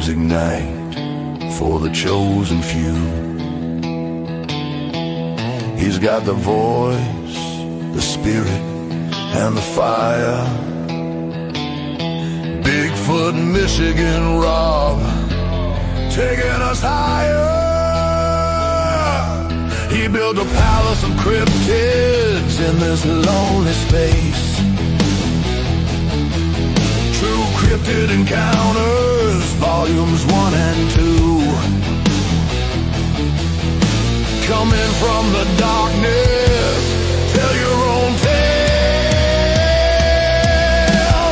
flames ignite for the chosen few. He's got the voice, the spirit, and the fire. Bigfoot, Michigan, Rob, taking us higher. He built a palace of cryptids in this lonely space. True cryptid encounters, volumes 1 and 2. Coming from the darkness, tell your own tale.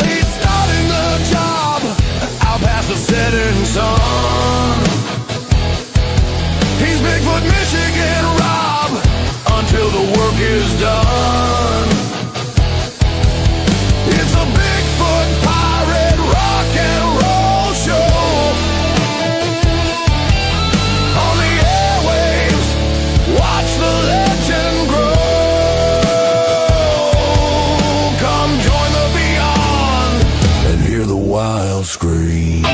He's starting the job out past the setting sun. He's Bigfoot, Michigan, Rob, until the work is done. It's a Bigfoot pirate rock and roll show. On the airwaves, watch the legend grow. Come join the beyond and hear the wild scream.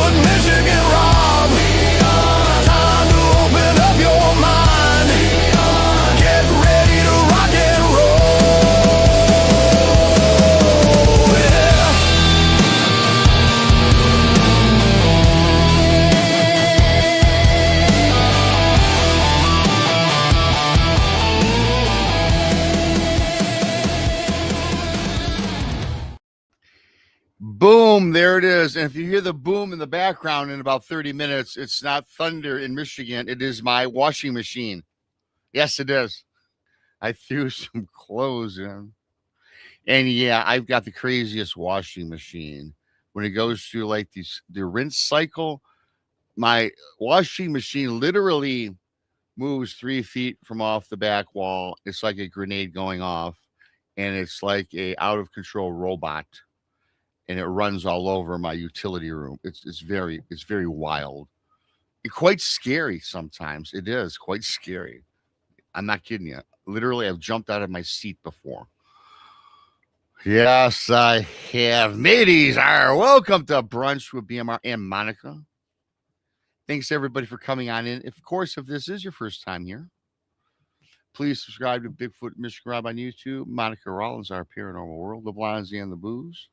Michigan Rob, time to open up your mind. Get ready to rock and roll. Yeah. Boom, there it is. And if you hear the boom in the background in about 30 minutes, it's not thunder in Michigan. It is my washing machine. Yes, it is. I threw some clothes in. And yeah, I've got the craziest washing machine. When it goes through like the rinse cycle, my washing machine literally moves 3 feet from off the back wall. It's like a grenade going off. And it's like a out of control robot. And it runs all over my utility room. It's very wild. It's quite scary sometimes. It is quite scary. I'm not kidding you. Literally, I've jumped out of my seat before. Yes, I have. Mateys, welcome to Brunch with BMR and Monica. Thanks, everybody, for coming on in. Of course, if this is your first time here, please subscribe to Bigfoot Michigan Rob on YouTube. Monica Rollins, Our Paranormal World, The Blondes and the Booze.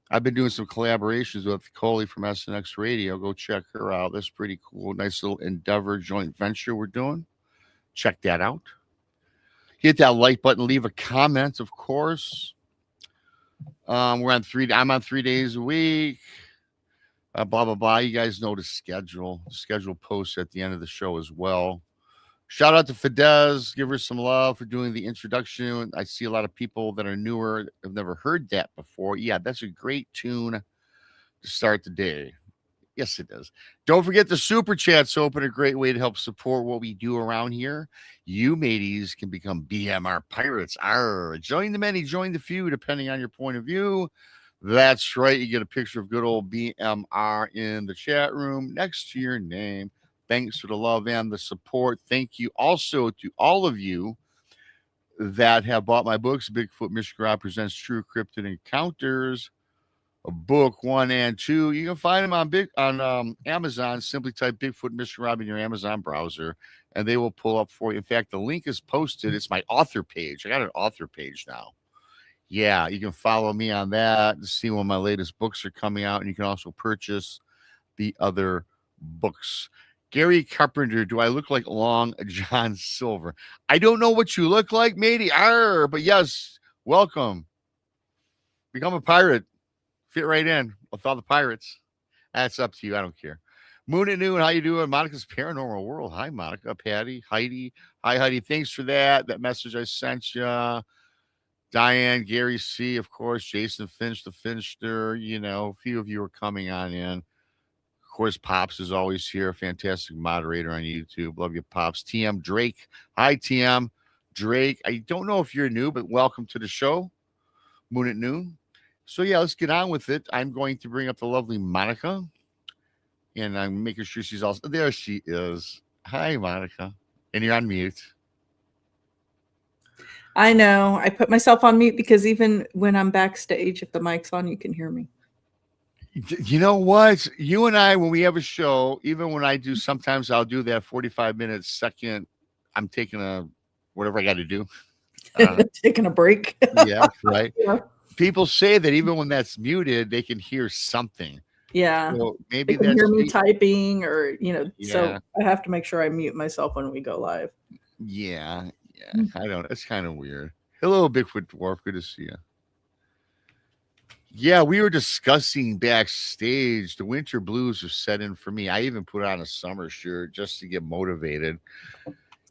I've been doing some collaborations with Coley from SNX Radio. Go check her out. That's pretty cool. Nice little endeavor joint venture we're doing. Check that out. Hit that like button. Leave a comment, of course. I'm on 3 days a week. Blah, blah, blah. You guys know the schedule. The schedule posts at the end of the show as well. Shout out to Fidesz. Give her some love for doing the introduction. I see a lot of people that are newer, have never heard that before. Yeah, that's a great tune to start the day. Yes, it does. Don't forget the super chats open, a great way to help support what we do around here. You mateys can become BMR pirates. Join the many, join the few, depending on your point of view. That's right. You get a picture of good old BMR in the chat room next to your name. Thanks for the love and the support. Thank you also to all of you that have bought my books. Bigfoot Michigan Rob Presents True Cryptid Encounters, book 1 and 2. You can find them on Amazon. Simply type Bigfoot Michigan Rob in your Amazon browser, and they will pull up for you. In fact, the link is posted. It's my author page. I got an author page now. Yeah, you can follow me on that to see when my latest books are coming out, and you can also purchase the other books. Gary Carpenter, do I look like Long John Silver? I don't know what you look like, matey. But yes, welcome. Become a pirate. Fit right in with all the pirates. That's up to you. I don't care. Moon at Noon, how you doing? Monica's Paranormal World. Hi, Monica. Patty, Heidi. Hi, Heidi. Thanks for that message I sent you. Diane, Gary C., of course, Jason Finch, the Finchster. You know, a few of you are coming on in. Of course, Pops is always here. Fantastic moderator on YouTube. Love you, Pops. TM Drake. Hi, TM Drake. I don't know if you're new, but welcome to the show. Moon at Noon. So, yeah, let's get on with it. I'm going to bring up the lovely Monica. And I'm making sure she's also... There she is. Hi, Monica. And you're on mute. I know. I put myself on mute because even when I'm backstage, if the mic's on, you can hear me. You know what? You and I, when we have a show, even when I do, sometimes I'll do that 45-minute second. I'm taking a whatever I got to do. Taking a break. Yeah, right. Yeah. People say that even when that's muted, they can hear something. Yeah. So They maybe can that's hear me typing or, so Yeah. I have to make sure I mute myself when we go live. Yeah. I don't know. It's kind of weird. Hello, Bigfoot Dwarf. Good to see you. Yeah, we were discussing backstage. The winter blues are set in for me. I even put on a summer shirt just to get motivated.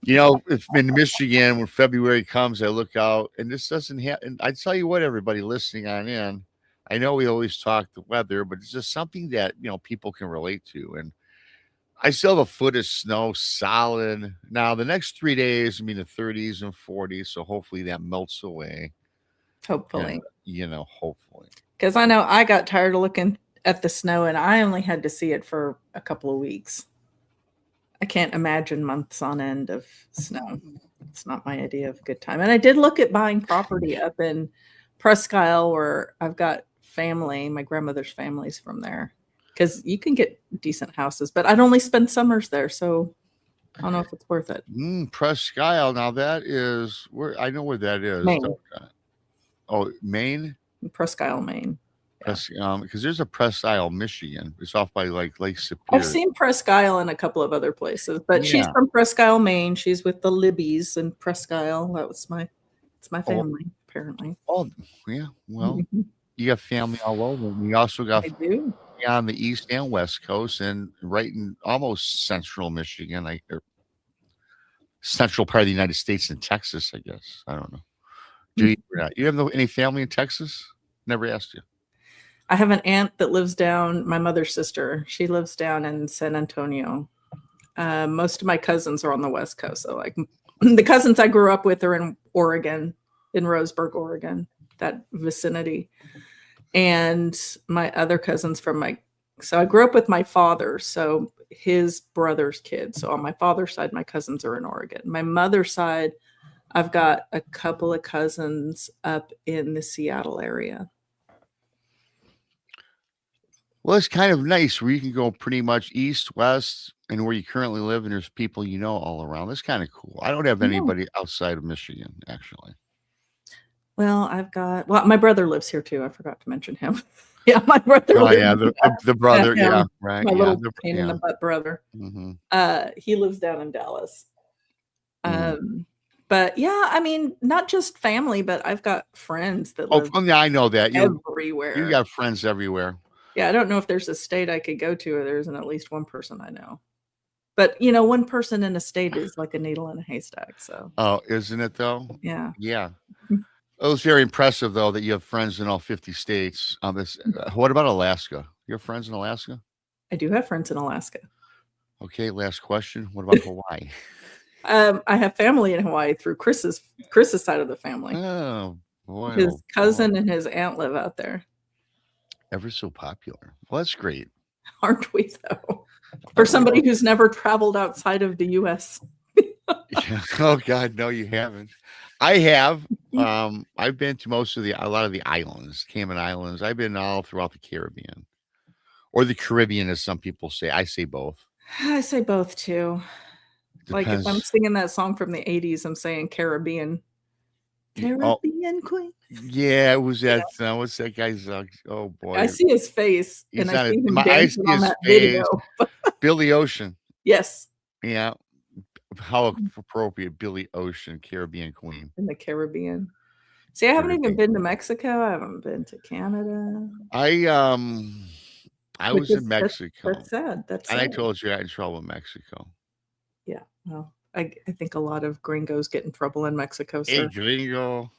It's in Michigan when February comes, I look out and this doesn't happen. I tell you what, everybody listening on in, I know we always talk the weather, but it's just something that, people can relate to. And I still have a foot of snow solid. Now, the next 3 days, the 30s and 40s. So hopefully that melts away. Hopefully. Hopefully. Because I know I got tired of looking at the snow and I only had to see it for a couple of weeks. I can't imagine months on end of snow. It's not my idea of a good time. And I did look at buying property up in Presque Isle where I've got family. My grandmother's family's from there. Because you can get decent houses, but I'd only spend summers there. So I don't know if it's worth it. Presque Isle. Now that is where I know where that is. Maine. Oh, Maine? Presque Isle, Maine. Because there's a Presque Isle, Michigan. It's off by like Lake Superior. I've seen Presque Isle in a couple of other places, but she's from Presque Isle, Maine. She's with the Libbies in Presque Isle. It's my family, apparently. Oh, yeah. Well, you got family all over. We also got on the east and west coast, and right in almost central Michigan, central part of the United States in Texas, I guess. I don't know. Do you? You have any family in Texas? Never asked you. I have an aunt that lives down, my mother's sister. She lives down in San Antonio. Most of my cousins are on the West Coast. So like the cousins I grew up with are in Oregon, in Roseburg, Oregon, that vicinity. And my other cousins so I grew up with my father. So his brother's kids. So on my father's side, my cousins are in Oregon. My mother's side, I've got a couple of cousins up in the Seattle area. Well, it's kind of nice where you can go pretty much east, west, and where you currently live, and there's people all around. That's kind of cool. I don't have anybody outside of Michigan, actually. Well, my brother lives here too. I forgot to mention him. Yeah, my brother. Oh, yeah, the brother. Yeah, right. My little pain in the butt brother. Mm-hmm. He lives down in Dallas. But yeah, I mean, not just family, but I've got friends that live. I know that. Everywhere. You got friends everywhere. Yeah, I don't know if there's a state I could go to where there isn't at least one person I know. But, one person in a state is like a needle in a haystack. So. Oh, isn't it though? Yeah. Yeah. It was very impressive, though, that you have friends in all 50 states. What about Alaska? You have friends in Alaska? I do have friends in Alaska. Okay, last question. What about Hawaii? I have family in Hawaii through Chris's side of the family. Oh, boy. His cousin and his aunt live out there. Ever so popular. Well, that's great. Aren't we, though? For somebody who's never traveled outside of the U.S. Oh, God, no, you haven't. I have. I've been to a lot of the islands, Cayman Islands. I've been all throughout the Caribbean. Or the Caribbean, as some people say. I say both. I say both, too. Depends. Like, if I'm singing that song from the 80s, I'm saying Caribbean. Caribbean Queen. Yeah, it was that. What's that guy's? Oh boy, I see his face, and I see him dancing on that video. Billy Ocean. Yes. Yeah. How appropriate, Billy Ocean, Caribbean Queen. In the Caribbean. See, I haven't even been to Mexico. I haven't been to Canada. I was in Mexico. That's sad. That's sad. And I told you I got in trouble in Mexico. Yeah. Well, I think a lot of gringos get in trouble in Mexico. Sir. Hey, gringo.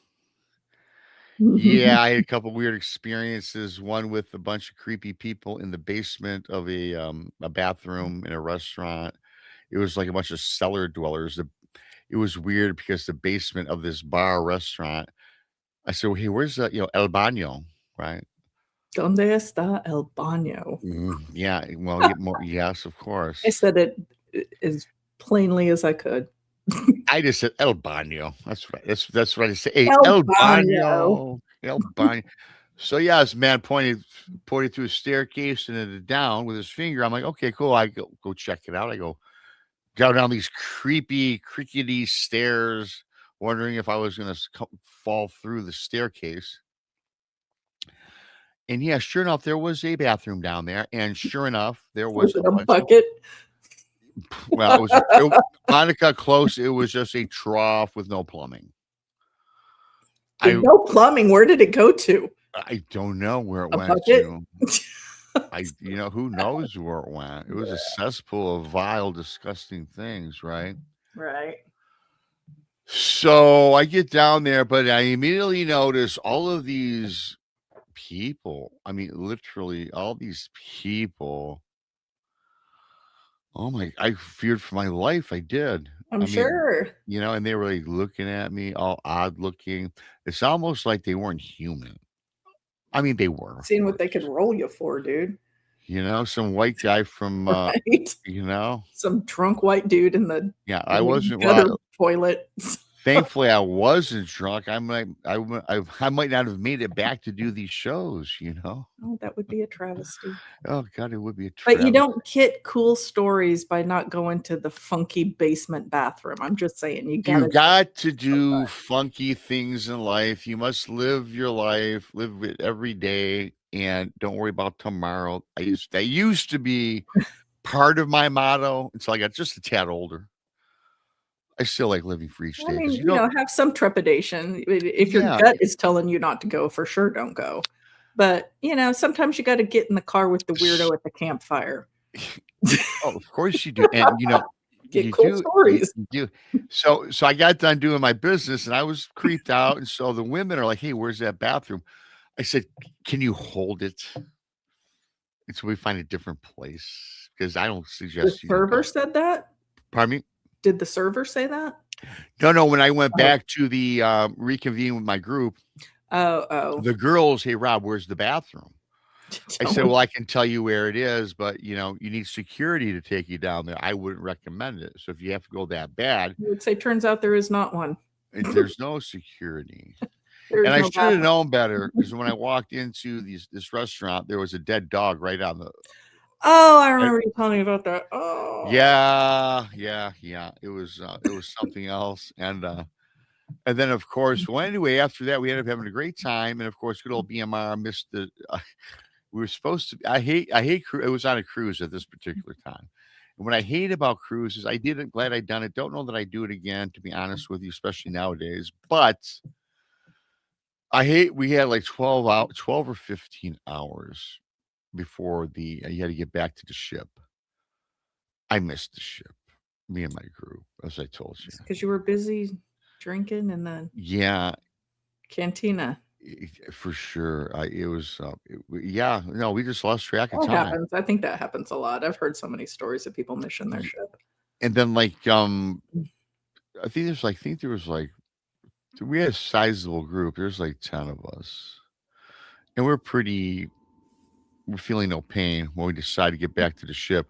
Yeah, I had a couple weird experiences. One with a bunch of creepy people in the basement of a bathroom in a restaurant. It was like a bunch of cellar dwellers. It was weird because the basement of this bar restaurant. I said, well, hey, where's El Baño? Right? ¿Dónde está el baño? Yeah. Well, yes, of course. I said it as plainly as I could. I just said El Baño. That's right. That's what I say. Hey, El El Baño. Baño. El Baño. So yeah, this man pointed to a staircase and then down with his finger. I'm like, okay, cool. I go check it out. I go down these creepy, crickety stairs, wondering if I was gonna fall through the staircase. And yeah, sure enough, there was a bathroom down there, and sure enough, there was Was a it a bunch of bucket? well, it was Monica close. It was just a trough with no plumbing. With no plumbing. Where did it go to? I don't know where it A went bucket? to. Who knows where it went? It was a cesspool of vile, disgusting things, right? Right. So I get down there, but I immediately notice all of these people. I mean, literally all these people. Oh my, I feared for my life. I did. I'm I mean, sure. and they were like looking at me all odd looking. It's almost like they weren't human. I mean, they were, of Seeing what they course. could roll you for, dude. Some white guy from, Right? Some drunk white dude in the yeah, I wasn't, gutter well, toilet. thankfully I wasn't drunk. I might not have made it back to do these shows, Oh, that would be a travesty. Oh God, it would be a But you travesty. don't get cool stories by not going to the funky basement bathroom. I'm just saying, you You gotta got to do funky things in life. You must live your life, live it every day, and don't worry about tomorrow. That used to be part of my motto until I got just a tad older. I still like living for each I day mean, because have some trepidation. If your yeah. gut is telling you not to go, for sure, don't go. But sometimes you got to get in the car with the weirdo at the campfire. Oh, of course you do, and Get cool stories. You do. So I got done doing my business, and I was creeped out, and so the women are like, "Hey, where's that bathroom?" I said, "Can you hold it until we find a different place? Because I don't The suggest you server go." said that? Pardon me? Did the server say that? No. When I went Oh. back to the reconvene with my group, Oh. the girls, "Hey, Rob, where's the bathroom?" I said, "Well, I can tell you where it is, but you need security to take you down there. I wouldn't recommend it. So if you have to go that bad, You would say, turns out there is not one. there's no security." There's And I no should have bathroom. known better because when I walked into this restaurant, there was a dead dog right on the. Oh, I remember you telling me about that. Oh, Yeah. It was something else, and then of course, well, anyway, after that, we ended up having a great time, and of course, good old BMR missed the. We were supposed to. I hate. It was on a cruise at this particular time, and what I hate about cruises, I did it. Glad I'd done it. Don't know that I do it again, to be honest with you, especially nowadays. But I hate. We had like 12 or 15 hours before you had to get back to the ship. I missed the ship. Me and my group, as I told you. because you were busy drinking in the Yeah, cantina. for sure. It was. Yeah. No, we just lost track of That time. happens. I think that happens a lot. I've heard so many stories of people missing their ship. And then I think there was like we had a sizable group. There's like 10 of us. And we're feeling no pain when we decide to get back to the ship.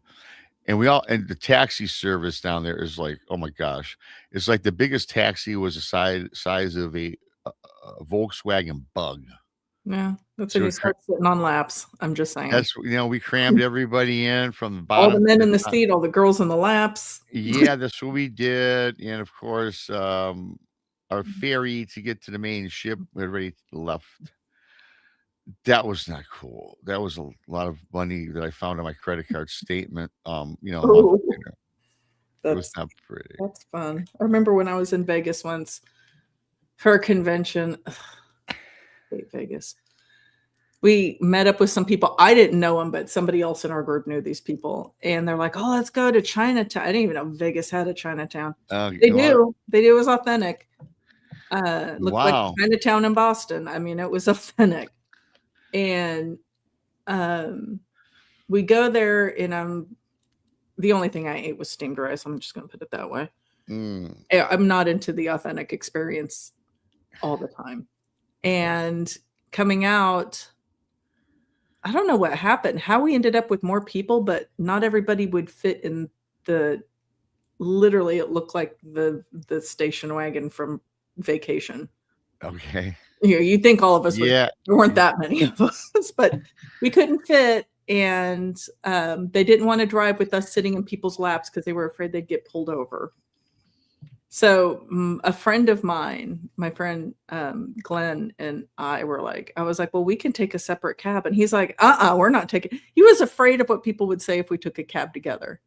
And the taxi service down there is like, oh my gosh. It's like the biggest taxi was the size of a Volkswagen Bug. Yeah, that's So when you start sitting on laps. I'm just saying. That's we crammed everybody in from the All bottom the men to in the top. seat, all the girls in the laps. Yeah, that's what we did. And of course, our ferry to get to the main ship had already left. That was not cool. That was a lot of money that I found on my credit card statement. A month Oh, later. It was that's not pretty. that's fun. I remember when I was in Vegas once for a convention. Hate Vegas. We met up with some people. I didn't know them, but somebody else in our group knew these people. And they're like, oh, let's go to Chinatown. I didn't even know Vegas had a Chinatown. They do. They do. It was authentic. Looked Wow. like Chinatown in Boston. I mean, it was authentic. And we go there, and the only thing I ate was steamed rice. I'm just going to put it that way. I'm not into the authentic experience all the time. And coming out, I don't know what happened, how we ended up with more people, but not everybody would fit in the literally it looked like the station wagon from Vacation. Okay. You'd think all of us would. Yeah. There weren't that many of us, but we couldn't fit, and they didn't want to drive with us sitting in people's laps because they were afraid they'd get pulled over. So a friend of mine, my friend Glenn, and I was like, well, we can take a separate cab. And he's like, we're not taking. He was afraid of what people would say if we took a cab together.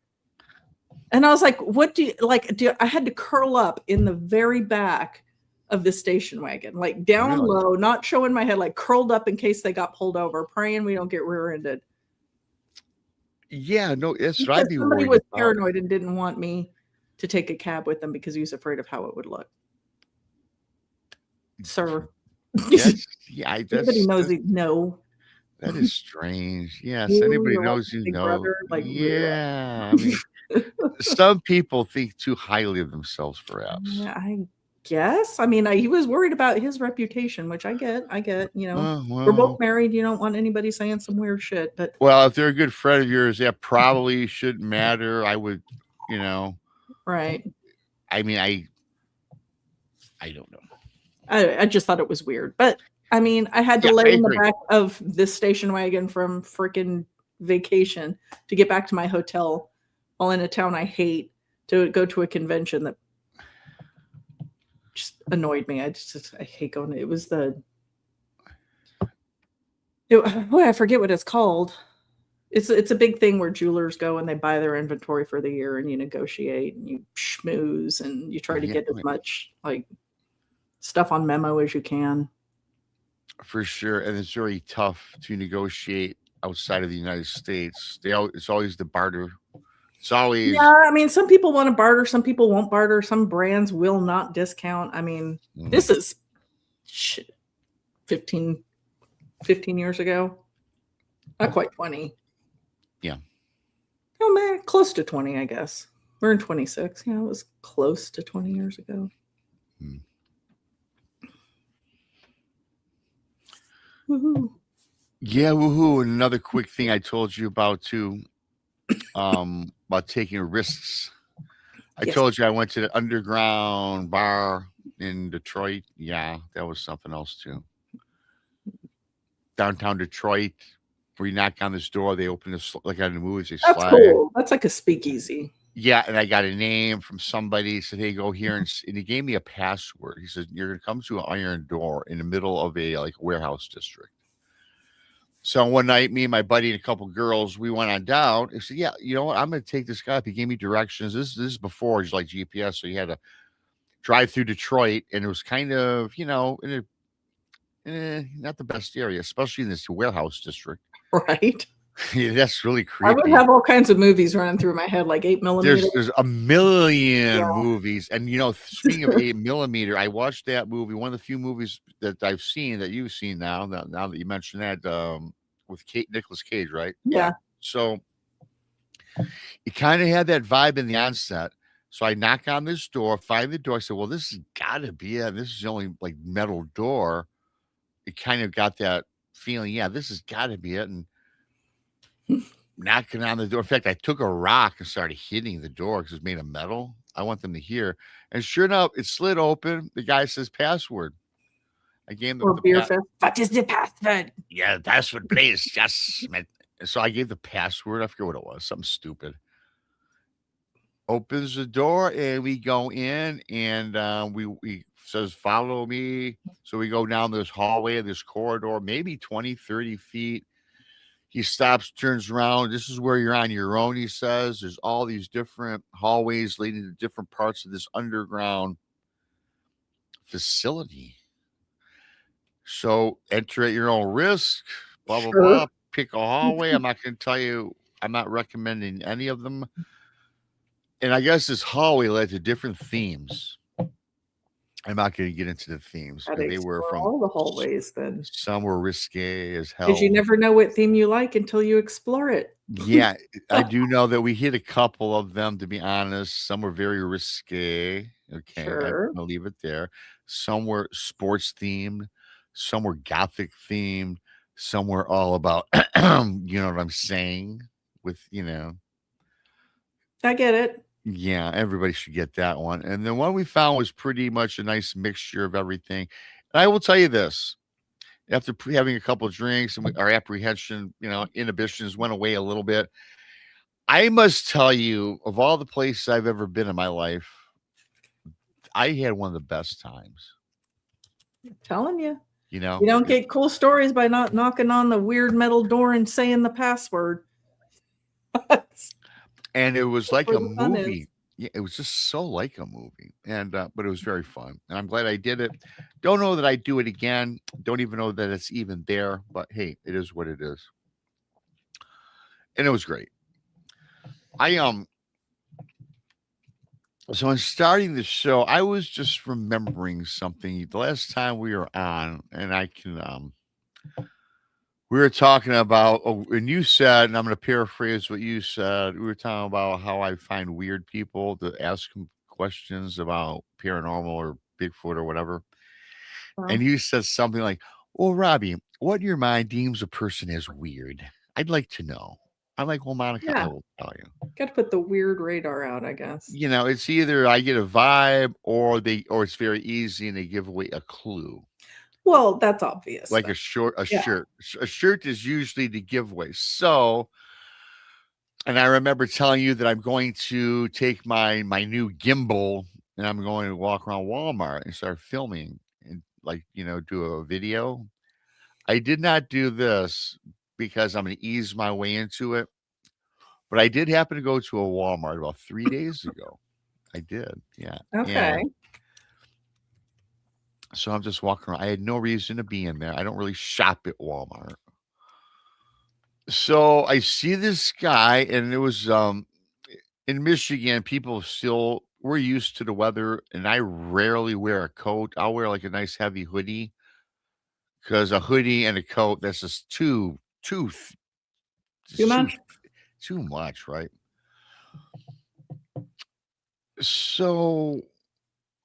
And I was like, what do you like? I had to curl up in the very back of the station wagon, like down Really? low, not showing my head, like curled up in case they got pulled over, praying we don't get rear-ended. Yeah, no, that's what I'd be Somebody worried was about. paranoid and didn't want me to take a cab with them because he was afraid of how it would look. Sir. Yes, yeah, Everybody knows no. that is strange. Yes, You, anybody your knows you big know. brother, like, really? Yeah, I mean, some people think too highly of themselves, perhaps. Yeah, I guess. I mean, he was worried about his reputation, which I get. You know, we're both married. You don't want anybody saying some weird shit. But well, if they're a good friend of yours, that probably shouldn't matter. I would, right. I mean, I don't know. I just thought it was weird. But I mean, I had to lay in the back of this station wagon from freaking Vacation to get back to my hotel while in a town I hate, to go to a convention that just annoyed me. I hate going. It was I forget what it's called. It's a big thing where jewelers go and they buy their inventory for the year, and you negotiate and you schmooze and you try to get as much like stuff on memo as you can. For sure, and it's really tough to negotiate outside of the United States. It's always the barter. It's always I mean, some people want to barter, some people won't barter, some brands will not discount. I mean, this is 15 years ago. Not quite 20. Yeah. Oh man, close to 20, I guess. We're in 26. Yeah, it was close to 20 years ago. Woohoo. Yeah, woohoo. And another quick thing I told you about too, about taking risks. I told you I went to the underground bar in Detroit. Yeah, that was something else too. Downtown Detroit, where you knock on this door, they open this like on the movies. They That's slide. cool. That's like a speakeasy. Yeah, and I got a name from somebody. He said, "Hey, go here," and he gave me a password. He said, "You're gonna come to an iron door in the middle of a like warehouse district." So one night, me and my buddy and a couple girls, we went on down. He said, "Yeah, you know what? I'm going to take this guy up." He gave me directions. This is before he's like GPS, so you had to drive through Detroit, and it was kind of in a not the best area, especially in this warehouse district. Right. Yeah, that's really creepy. I would have all kinds of movies running through my head, like 8mm. There's a million movies, and speaking of 8mm, I watched that movie. One of the few movies that I've seen that you've seen now that you mentioned that with Nicolas Cage, right? Yeah. So it kind of had that vibe in the onset. So I knock on this door, find the door. I said, "Well, this has got to be it. This is the only like metal door." It kind of got that feeling. Yeah, this has got to be it. And knocking on the door. In fact, I took a rock and started hitting the door because it's made of metal. I want them to hear. And sure enough, it slid open. The guy says password. I gave him what is the password? Yeah, password, please. Yes. So I gave the password. I forget what it was. Something stupid. Opens the door and we go in, and we says, "Follow me." So we go down this hallway, this corridor, maybe 20, 30 feet. He stops, turns around. "This is where you're on your own," he says. There's all these different hallways leading to different parts of this underground facility. So enter at your own risk, blah, blah, blah. Pick a hallway. I'm not going to tell you. I'm not recommending any of them. And I guess this hallway led to different themes. I'm not going to get into the themes. They were from all the hallways. Then some were risque as hell. Because you never know what theme you like until you explore it. Yeah, I do know that we hit a couple of them. To be honest, some were very risque. Okay, Sure. I'll leave it there. Some were sports themed. Some were gothic themed. Some were all about, you know what I'm saying? With I get it. Yeah, everybody should get that one. And the one we found was pretty much a nice mixture of everything. And I will tell you this, after having a couple of drinks and our apprehension, inhibitions went away a little bit. I must tell you, of all the places I've ever been in my life, I had one of the best times. I'm telling you. You know, You don't get cool stories by not knocking on the weird metal door and saying the password. and it was like where a the fun is. movie. Yeah, it was just so like a movie, and but it was very fun, and I'm glad I did it. Don't know that I'd do it again. Don't even know that it's even there, but hey, it is what it is, and it was great. I So in starting the show, I was just remembering something the last time we were on, and I can we were talking about, and you said, and I'm going to paraphrase what you said. We were talking about how I find weird people to ask them questions about paranormal or Bigfoot or whatever. And you said something like, "Well, Robbie, what in your mind deems a person as weird? I'd like to know." I'm like, "Well, Monica, I Yeah. will tell you. Got to put the weird radar out, I guess. It's either I get a vibe or it's very easy and they give away a clue. Well, that's obvious. Like though. a Yeah. shirt. A shirt is usually the giveaway. So, and I remember telling you that I'm going to take my new gimbal and I'm going to walk around Walmart and start filming and do a video. I did not do this because I'm going to ease my way into it, but I did happen to go to a Walmart about 3 days ago. I did, yeah. Okay. And so I'm just walking around. I had no reason to be in there. I don't really shop at Walmart. So I see this guy, and it was in Michigan. People still we're used to the weather, and I rarely wear a coat. I'll wear like a nice heavy hoodie because a hoodie and a coat that's just too Too much? too much, right? So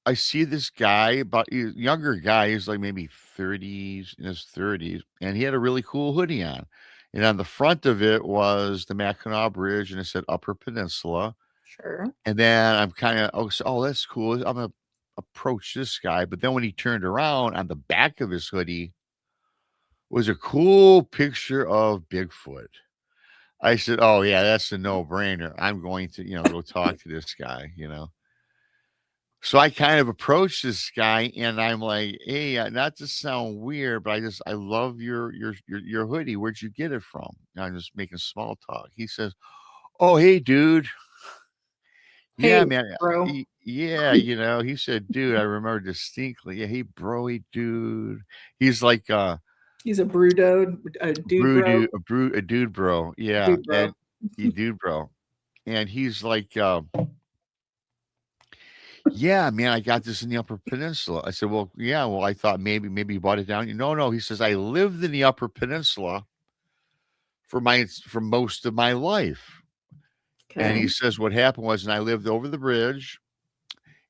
I see this guy, about younger guy, he's like maybe 30s, in his 30s, and he had a really cool hoodie on. And on the front of it was the Mackinac Bridge, and it said Upper Peninsula. Sure. And then I'm kind of, that's cool. I'm gonna approach this guy. But then when he turned around, on the back of his hoodie was a cool picture of Bigfoot. I said, "Oh yeah, that's a no-brainer. I'm going to, go talk to this guy." So I kind of approached this guy and I'm like, "Hey, not to sound weird, but I love your hoodie. Where'd you get it from?" And I'm just making small talk. He says, "Oh, hey, dude. Hey, Yeah, man. bro. Yeah, he said, dude, I remember distinctly. Yeah, hey, bro, hey, dude." He's like He's a dude, bro. a dude bro. Yeah, Dude, bro. and you dude bro. And he's like, "Yeah, man, I got this in the Upper Peninsula." I said, "Well, yeah, well, I thought maybe you bought it down." No, no. He says, "I lived in the Upper Peninsula for most of my life." And Okay. he says what happened was, and I lived over the bridge,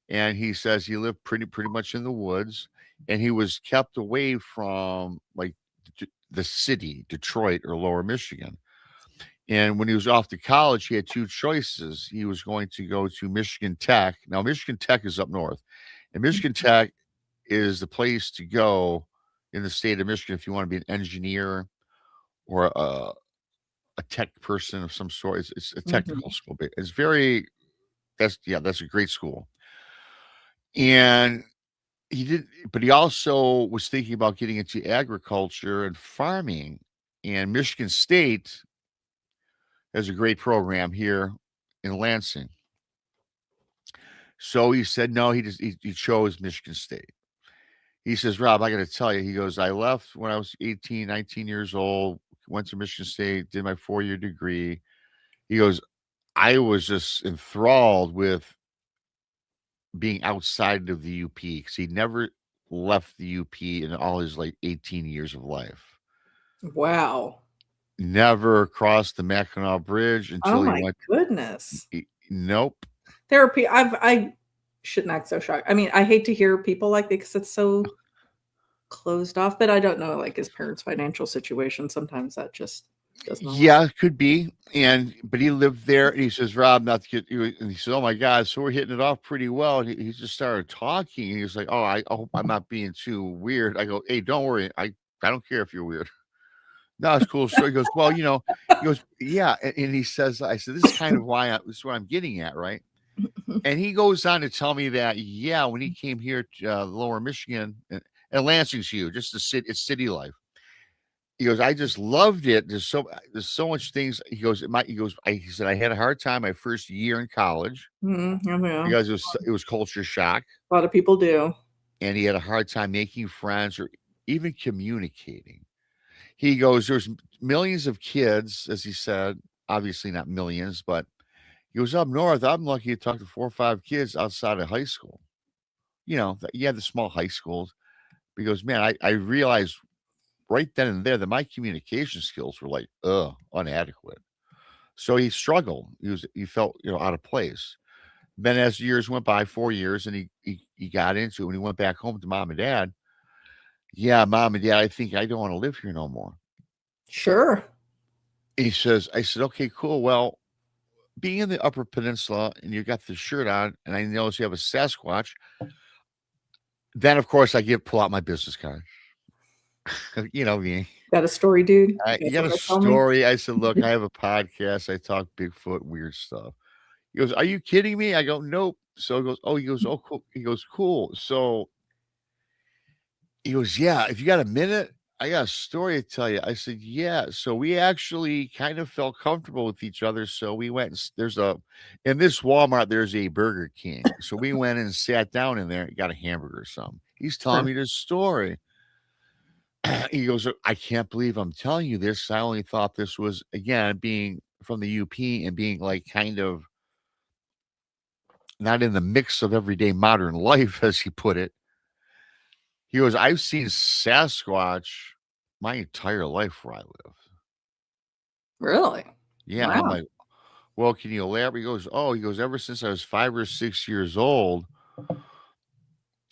and he says he lived pretty much in the woods, and he was kept away from like the city, Detroit or Lower Michigan. And when he was off to college, he had two choices. He was going to go to Michigan Tech. Now, Michigan Tech is up north, and Michigan Tech is the place to go in the state of Michigan if you want to be an engineer or a tech person of some sort. It's a technical school, but that's a great school. And but he also was thinking about getting into agriculture and farming. And Michigan State has a great program here in Lansing. So he said no, he chose Michigan State. He says, "Rob, I got to tell you," he goes, "I left when I was 18, 19 years old, went to Michigan State, did my 4-year degree." He goes, "I was just enthralled with being outside of the UP because he never left the UP in all his like 18 years of life. Wow. Never crossed the Mackinac Bridge Oh until he my went. goodness. Nope. Therapy. I shouldn't act so shocked. I mean, I hate to hear people like that because it's so closed off, but I don't know like his parents' financial situation. Sometimes that just Doesn't know. Yeah, could be. But he lived there, and he says, Rob, not to get you. And he said, oh my God, so we're hitting it off pretty well. And he just started talking, and he was like, oh, I hope I'm not being too weird. I go, hey, don't worry, I don't care if you're weird. No, it's cool. So he goes, well, he goes, yeah, and he says, I said, this is kind of this is what I'm getting at, right? And he goes on to tell me that, yeah, when he came here to Lower Michigan, and Lansing's huge, just it's city life. He goes, I just loved it. There's so much things. He goes, he said, I had a hard time my first year in college Yeah. because it was culture shock. A lot of people do. And he had a hard time making friends or even communicating. He goes, there's millions of kids, as he said, obviously not millions, but he goes, up north, I'm lucky to talk to 4 or 5 kids outside of high school. The small high schools. He goes, man, I realized right then and there that my communication skills were like, inadequate. So he struggled. He felt, out of place. Then as years went by, 4 years, and he got into it when he went back home to mom and dad. Yeah, mom and dad, I think I don't want to live here no more. Sure. I said, okay, cool. Well, being in the Upper Peninsula and you got the shirt on, and I notice you have a Sasquatch. Then, of course, pull out my business card. You know me. Got a story, dude? You got a story. I said, look, I have a podcast. I talk Bigfoot, weird stuff. He goes, are you kidding me? I go, nope. So he goes, oh, cool. He goes, cool. So he goes, yeah, if you got a minute, I got a story to tell you. I said, yeah. So we actually kind of felt comfortable with each other. So we went, in this Walmart, there's a Burger King. So we went and sat down in there and got a hamburger or something. He's telling me this story. He goes, I can't believe I'm telling you this. I only thought this was, again, being from the UP and being like kind of not in the mix of everyday modern life, as he put it. He goes, I've seen Sasquatch my entire life where I live. Really? Yeah. Wow. And I'm like, well, can you elaborate? He goes, ever since I was 5 or 6 years old,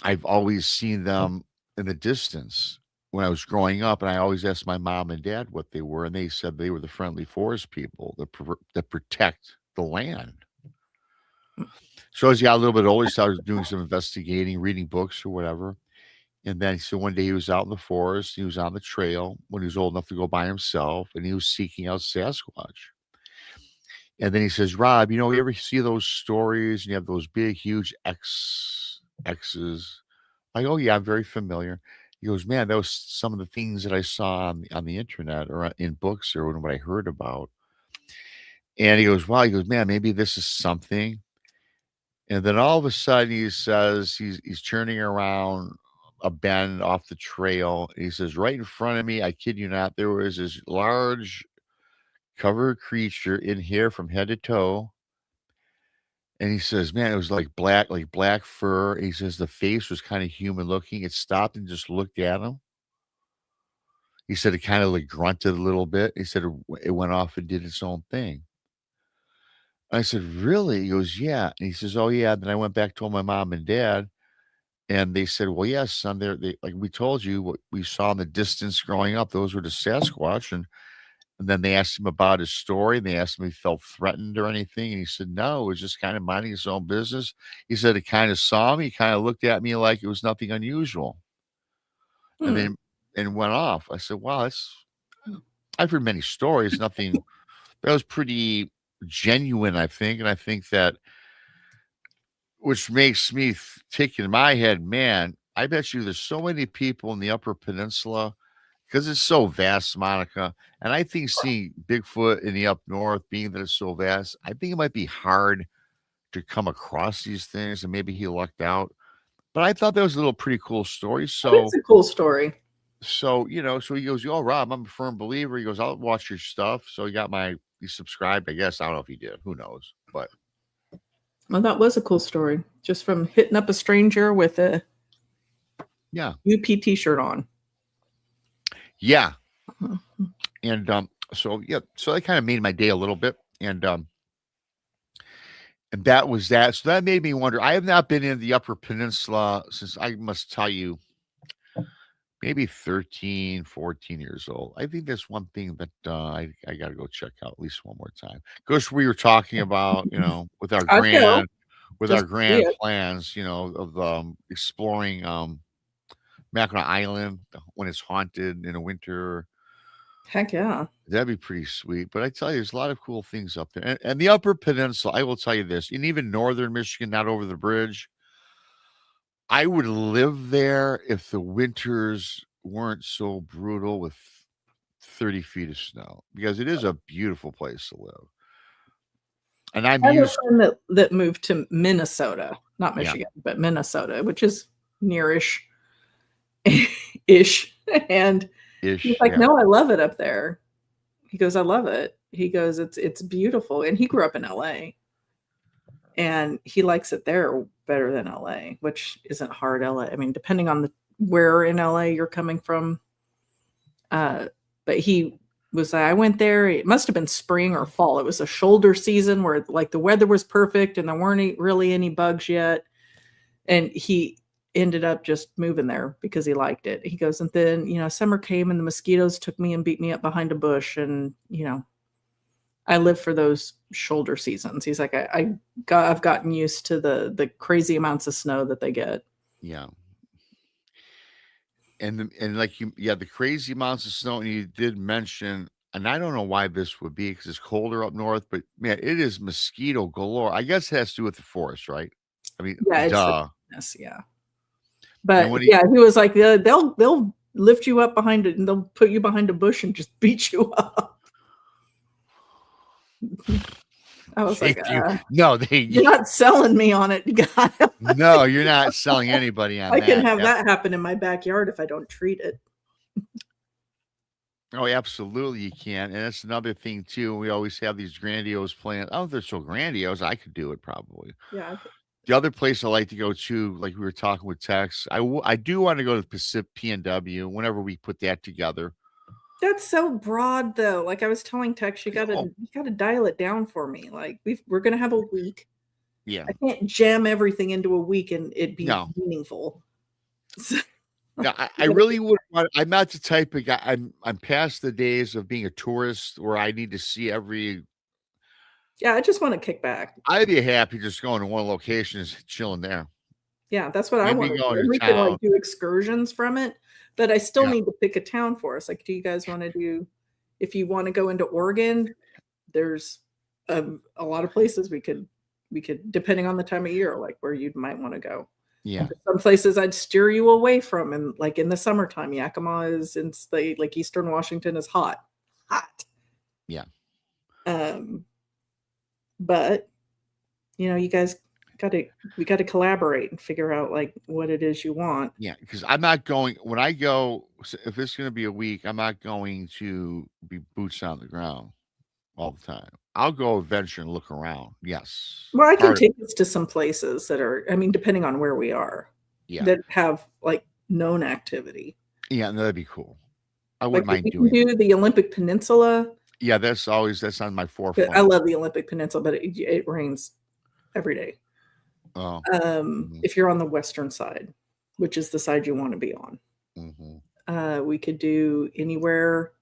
I've always seen them in the distance when I was growing up. And I always asked my mom and dad what they were. And they said they were the friendly forest people that protect the land. So as he got a little bit older, he started doing some investigating, reading books or whatever. And then so one day he was out in the forest, he was on the trail when he was old enough to go by himself, and he was seeking out Sasquatch. And then he says, Rob, you ever see those stories and you have those big, huge X's? I go, yeah, I'm very familiar. He goes, man, that was some of the things that I saw on the internet or in books or what I heard about. And he goes, wow, man, maybe this is something. And then all of a sudden he says he's turning around a bend off the trail. He says, right in front of me, I kid you not, there was this large covered creature in hair from head to toe. And he says, man, it was like black fur. He says the face was kind of human looking. It stopped and just looked at him. He said it kind of like grunted a little bit. He said it went off and did its own thing. I said, really? He goes, yeah. And he says, oh, yeah. Then I went back, told my mom and dad, and they said, well, yes, son, like we told you what we saw in the distance growing up. Those were the Sasquatch. And then they asked him about his story. And they asked him if he felt threatened or anything. And he said, no, it was just kind of minding his own business. He said, it kind of saw me. He kind of looked at me like it was nothing unusual. And went off. I said, wow, I've heard many stories. Nothing that was pretty genuine, I think. And I think that, which makes me tick in my head, man, I bet you there's so many people in the Upper Peninsula because it's so vast, Monica. And I think seeing Bigfoot in the up north, being that it's so vast, I think it might be hard to come across these things, and maybe he lucked out. But I thought that was a little pretty cool story. So it's a cool story. So, so he goes, oh, Rob, I'm a firm believer. He goes, I'll watch your stuff. So he subscribed, I guess. I don't know if he did. Who knows? But well, that was a cool story. Just from hitting up a stranger with a UP t-shirt on. Yeah. And so that kind of made my day a little bit. And that was that. So that made me wonder. I have not been in the Upper Peninsula since, I must tell you, maybe 13, 14 years old. I think that's one thing that I got to go check out at least one more time. Because we were talking about, with our I'd go just to see grand it. plans, of exploring Mackinac Island when it's haunted in the winter. Heck yeah. That'd be pretty sweet. But I tell you, there's a lot of cool things up there. And the Upper Peninsula, I will tell you this, and even northern Michigan, not over the bridge, I would live there if the winters weren't so brutal with 30 feet of snow because it is a beautiful place to live. And I'm I have a used, friend that moved to Minnesota, not yeah, Michigan, but Minnesota, which is nearish ish. And he's ish, like, yeah, no, I love it up there. He goes, I love it. He goes, it's beautiful. And he grew up in LA. And he likes it there better than LA, which isn't hard LA. I mean, depending on where in LA you're coming from. But he was I went there. It must have been spring or fall. It was a shoulder season where like the weather was perfect and there weren't really any bugs yet. And he ended up just moving there because he liked it. He goes, and then, summer came and the mosquitoes took me and beat me up behind a bush. And, I live for those shoulder seasons. He's like, I've gotten used to the crazy amounts of snow that they get. yeah. And like the crazy amounts of snow. And you did mention, and I don't know why this would be because it's colder up north, but man, it is mosquito galore. I guess it has to do with the forest, right? I mean, Yeah, it's duh. yeah. And But when yeah, he was like, they'll lift you up behind it and they'll put you behind a bush and just beat you up. I was like, you're not selling me on it, guy. no, you're not selling anybody on I that. can have that happen in my backyard if I don't treat it. Oh, absolutely, you can. And that's another thing too. We always have these grandiose plans. Oh, they're so grandiose. I could do it probably. Yeah. The other place I like to go to, like we were talking with Tex, I do want to go to the Pacific PNW whenever we put that together. That's so broad though. Like I was telling Tex, you gotta dial it down for me. Like we're gonna have a week. Yeah. I can't jam everything into a week and it be meaningful. So, Yeah, I really would want. I'm not the type of guy. I'm past the days of being a tourist where I need to see every. Yeah, I just want to kick back. I'd be happy just going to one location and chilling there. Yeah, that's what I Maybe want to going do. to We can like town. do excursions from it, but I still Yeah. need to pick a town for us. Like, do you guys want to do? If you want to go into Oregon, there's a lot of places we could depending on the time of year, like where you might want to go. Yeah. Some places I'd steer you away from, and like in the summertime, Yakima is in like Eastern Washington is hot. Yeah. But you guys we got to collaborate and figure out like what it is you want. Yeah, because I'm not going when I go. If it's going to be a week, I'm not going to be boots on the ground all the time. I'll go adventure and look around. Yes. Well, I can take us to some places that are, I mean, depending on where we are, that have like known activity. Yeah, that'd be cool. I wouldn't mind doing the Olympic Peninsula. Yeah, that's on my forefront. I love the Olympic Peninsula, but it rains every day. Oh. If you're on the western side, which is the side you want to be on, we could do anywhere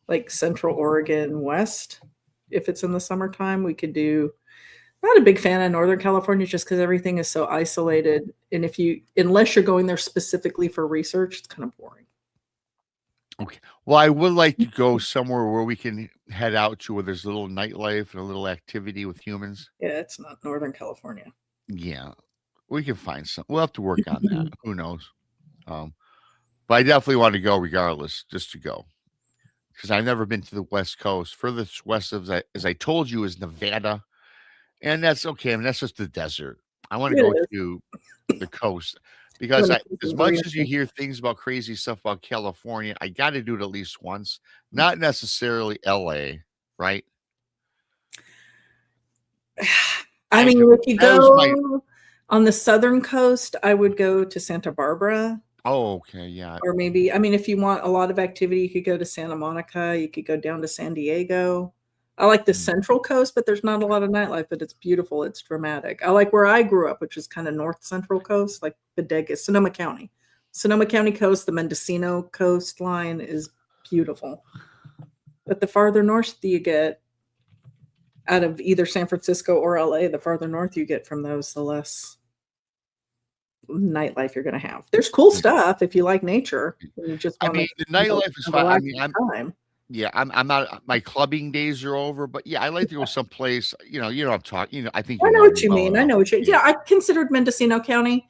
like Central Oregon West. If it's in the summertime, we could do. Not a big fan of Northern California just because everything is so isolated, and unless you're going there specifically for research, it's kind of boring. Okay. Well, I would like to go somewhere where we can head out to where there's a little nightlife and a little activity with humans. Yeah, it's not Northern California. Yeah, we can find some. We'll have to work on that. Who knows? But I definitely want to go regardless, just to go. Because I've never been to the West Coast. Furthest west of as I told you, is Nevada. And that's okay. I mean, that's just the desert. I want to go to the coast. Because as much as you hear things about crazy stuff about California, I got to do it at least once. Not necessarily LA, right? I mean, if you go on the southern coast, I would go to Santa Barbara. Oh, okay, yeah. Or maybe, I mean, if you want a lot of activity, you could go to Santa Monica. You could go down to San Diego. I like the central coast, but there's not a lot of nightlife, but it's beautiful. It's dramatic. I like where I grew up, which is kind of north central coast, like Bodega, Sonoma County. Sonoma County coast, the Mendocino coastline is beautiful. But the farther north you get out of either San Francisco or LA, the farther north you get from those, the less nightlife you're going to have. There's cool stuff if you like nature. And you just I want mean, the nightlife is fine. I mean, I'm not. My clubbing days are over, but yeah, I like to go someplace. You know what I'm talking. You know, I think I you know know what you well mean. I enough. know what you. Yeah, I considered Mendocino County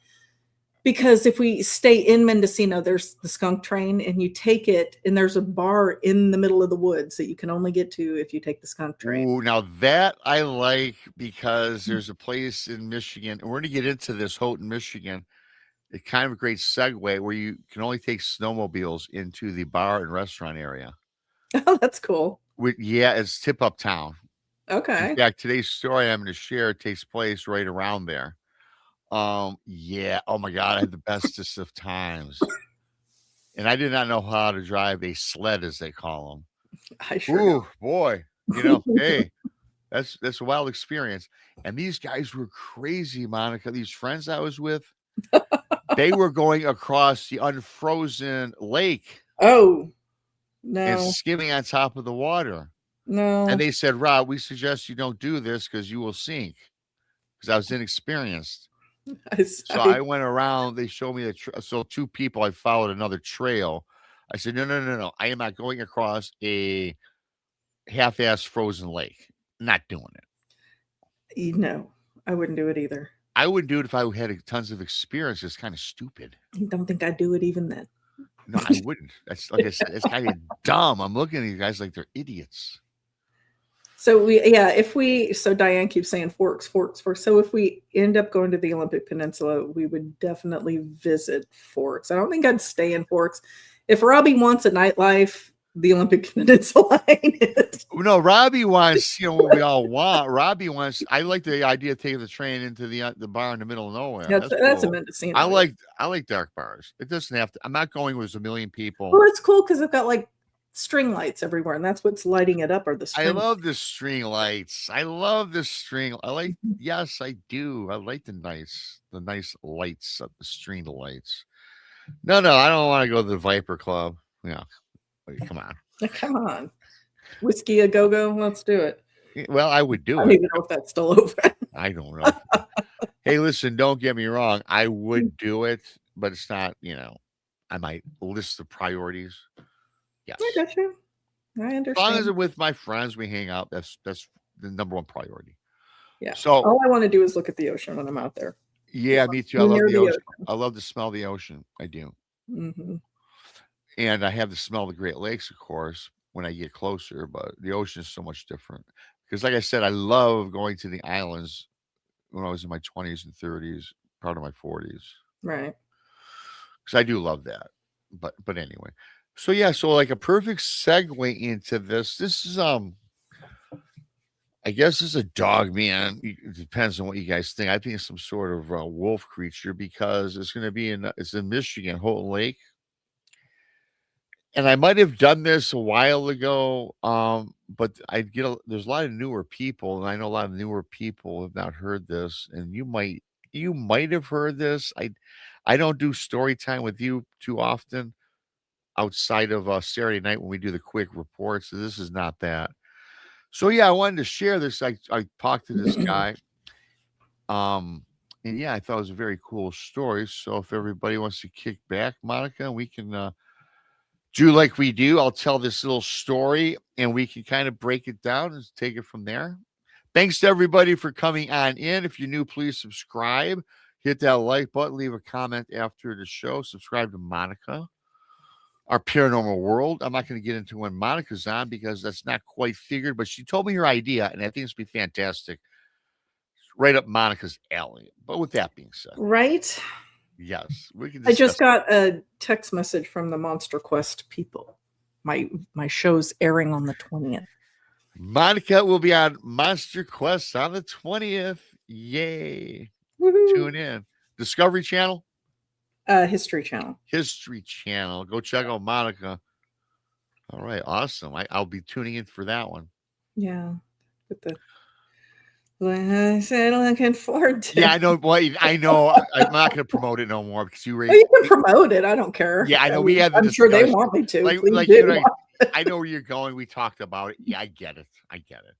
because if we stay in Mendocino, there's the skunk train, and you take it, and there's a bar in the middle of the woods that you can only get to if you take the skunk train. Ooh, now that I like because there's a place in Michigan, and we're going to get into this, Houghton, Michigan. It's kind of a great segue where you can only take snowmobiles into the bar and restaurant area. Oh, that's cool. Yeah, it's Tip Up Town. In Okay. fact, today's story I'm going to share takes place right around there. Yeah. Oh my God, I had the bestest of times, and I did not know how to drive a sled, as they call them. I sure Ooh, boy, hey, that's a wild experience. And these guys were crazy, Monica. These friends I was with, they were going across the unfrozen lake Oh, and no. skimming on top of the water. No. And they said, Rob, we suggest you don't do this because you will sink. Because I was inexperienced. So I went around. They showed me so two people. I followed another trail. I said, no. I am not going across a half-ass frozen lake. Not doing it. No, I wouldn't do it either. I wouldn't do it if I had tons of experience. It's kind of stupid. I don't think I'd do it even then. No, I wouldn't. That's like I said, it's kind of dumb. I'm looking at these guys like they're idiots. So so Diane keeps saying Forks. So if we end up going to the Olympic Peninsula, we would definitely visit Forks. I don't think I'd stay in Forks. If Robbie wants a nightlife, the Olympic Peninsula ain't it. No, Robbie wants, what we all want. Robbie wants. I like the idea of taking the train into the bar in the middle of nowhere. That's cool. a Mendocino. I like dark bars. It doesn't have to. I'm not going with a million people. Well, it's cool because they've got like string lights everywhere, and that's what's lighting it up. Or the string. I love the string lights. I love the string. Yes, I do. I like the nice lights of the string lights. No, I don't want to go to the Viper Club. Yeah, come on. Come on. Whiskey a go-go. Let's do it. Well, I would do it. I don't even know if that's still open. I don't know. Hey, listen, don't get me wrong. I would do it, but it's not, I might list the priorities. Yes. I got you. I understand. As long as I'm with my friends, we hang out. That's the number one priority. Yeah. So all I want to do is look at the ocean when I'm out there. Yeah, me too. I love the ocean. I love to smell the ocean. I do. Mm-hmm. And I have to smell the Great Lakes, of course, when I get closer. But the ocean is so much different. Because, like I said, I love going to the islands when I was in my 20s and 30s, part of my 40s. Right. Because I do love that. But anyway. So like a perfect segue into this. This is I guess it's a Dogman. It depends on what you guys think. I think it's some sort of wolf creature because it's going to be it's in Michigan, Houghton Lake. And I might have done this a while ago, but there's a lot of newer people, and I know a lot of newer people have not heard this, and you might have heard this. I don't do story time with you too often outside of Saturday night when we do the quick reports. So this is not that. So I wanted to share this. I talked to this guy. And I thought it was a very cool story. So if everybody wants to kick back, Monica, we can do like we do. I'll tell this little story and we can kind of break it down and take it from there. Thanks to everybody for coming on in. If you're new, please subscribe. Hit that like button. Leave a comment after the show. Subscribe to Monica. Our Paranormal World. I'm not going to get into when Monica's on because that's not quite figured, but she told me her idea, and I think it's be fantastic. Right up Monica's alley. But with that being said, right? Yes, we can. I just got a text message from the Monster Quest people. My show's airing on the 20th. Monica will be on Monster Quest on the 20th. Yay! Woo-hoo. Tune in. Discovery Channel. History Channel. History Channel. Go check out Monica. All right, awesome. I'll be tuning in for that one. Yeah, I said, looking forward to. Yeah, I know. Well, I know. I'm not going to promote it no more because you Well, raised. you can promote it. I don't care. Yeah, I know. We had the I'm sure they discussion. want me to. Like, Please like do. you know, I know where you're going. We talked about it. Yeah, I get it. I get it.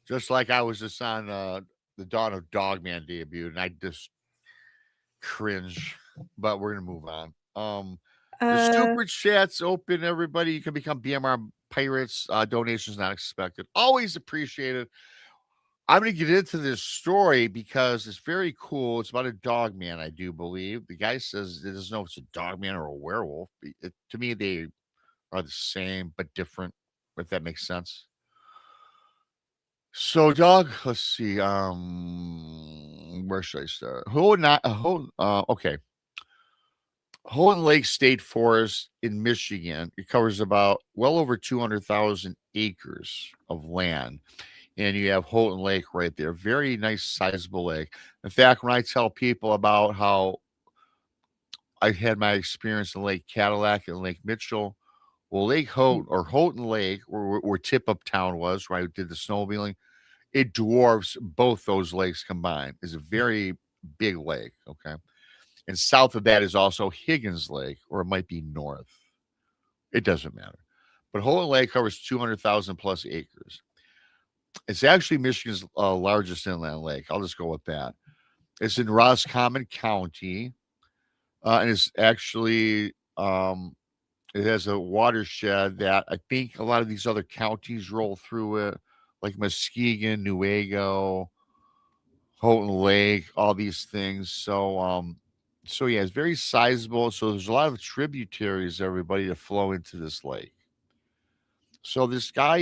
Just like I was just on the Dawn of Dogman debut, and I just cringe. But we're gonna move on. The Uh, super chat's open. Everybody, you can become BMR pirates. Donations not expected. Always appreciated. I'm going to get into this story because it's very cool. It's about a dog man, I do believe. The guy says he doesn't know if it's a dog man or a werewolf. To me, they are the same but different, if that makes sense. So, dog, let's see. Where should I start? Okay. Houghton Lake State Forest in Michigan. It covers about well over 200,000 acres of land. And you have Houghton Lake right there. Very nice, sizable lake. In fact, when I tell people about how I had my experience in Lake Cadillac and Lake Mitchell, well, Lake Houghton or Houghton Lake, where Tip Up Town was, where I did the snowmobiling, it dwarfs both those lakes combined. It's a very big lake. Okay. And south of that is also Higgins Lake, or it might be north. It doesn't matter. But Houghton Lake covers 200,000 plus acres. It's actually Michigan's largest inland lake. I'll just go with that. It's in Roscommon County, and it's actually it has a watershed that I think a lot of these other counties roll through it, like Muskegon, Newaygo, Houghton Lake, all these things. So yeah, it's very sizable. So there's a lot of tributaries, everybody, that flow into this lake. So this guy,